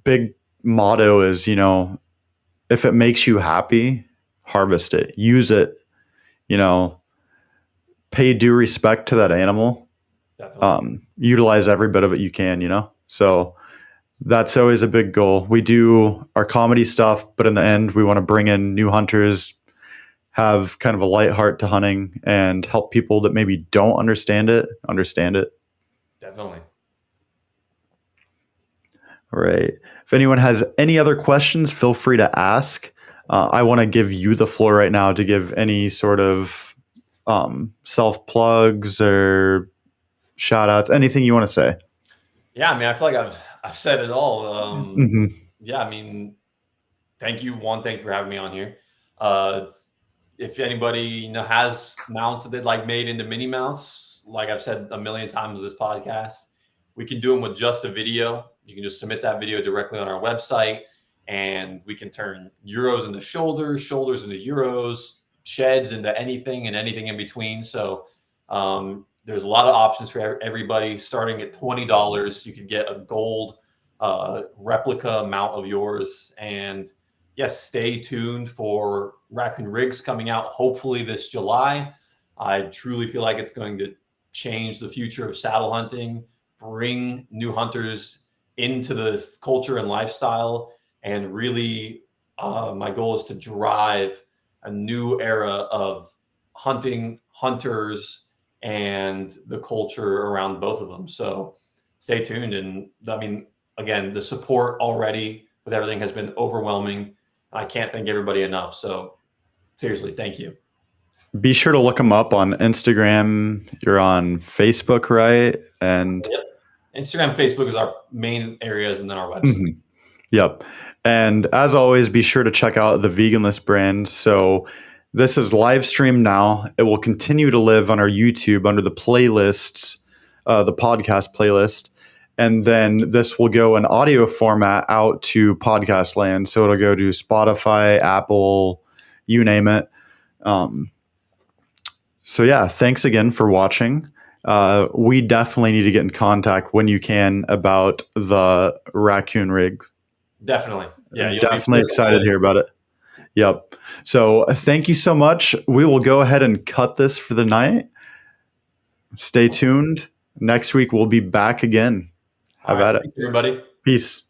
Speaker 2: Big motto is, if it makes you happy, harvest it, use it, pay due respect to that animal. Utilize every bit of it you can, So that's always a big goal. We do our comedy stuff, but in the end, we want to bring in new hunters, have kind of a light heart to hunting, and help people that maybe don't understand it, understand it.
Speaker 1: Definitely.
Speaker 2: All right. If anyone has any other questions, feel free to ask. I want to give you the floor right now to give any sort of self plugs or shout outs, anything you want to say.
Speaker 1: Yeah, I feel like I've said it all.
Speaker 2: Mm-hmm.
Speaker 1: Yeah, thank you. Thank you for having me on here. If anybody has mounts that they'd like made into mini mounts, like I've said a million times in this podcast, we can do them with just a video. You can just submit that video directly on our website, and we can turn euros into shoulders, shoulders into euros, sheds into anything, and anything in between. So there's a lot of options for everybody. Starting at $20, you can get a gold replica mount of yours. And yes, stay tuned for Raccoon Rigs coming out hopefully this July. I truly feel like it's going to change the future of saddle hunting, bring new hunters into the culture and lifestyle, and really my goal is to drive a new era of hunting, hunters, and the culture around both of them. So stay tuned. And again, the support already with everything has been overwhelming. I can't thank everybody enough. So seriously, thank you.
Speaker 2: Be sure to look them up on Instagram. You're on Facebook, right? And
Speaker 1: yep. Instagram, Facebook is our main areas, and then our website.
Speaker 2: Mm-hmm. Yep. And as always, be sure to check out the Veganless brand. So this is live streamed now. It will continue to live on our YouTube under the playlists, the podcast playlist. And then this will go in audio format out to podcast land. So it'll go to Spotify, Apple, you name it. So yeah, thanks again for watching. We definitely need to get in contact when you can about the Raccoon Rigs.
Speaker 1: Definitely. Yeah,
Speaker 2: I'm definitely excited to hear about it. Yep. So thank you so much. We will go ahead and cut this for the night. Stay tuned. Next week we'll be back again. Have at it.
Speaker 1: Thanks, everybody.
Speaker 2: Peace.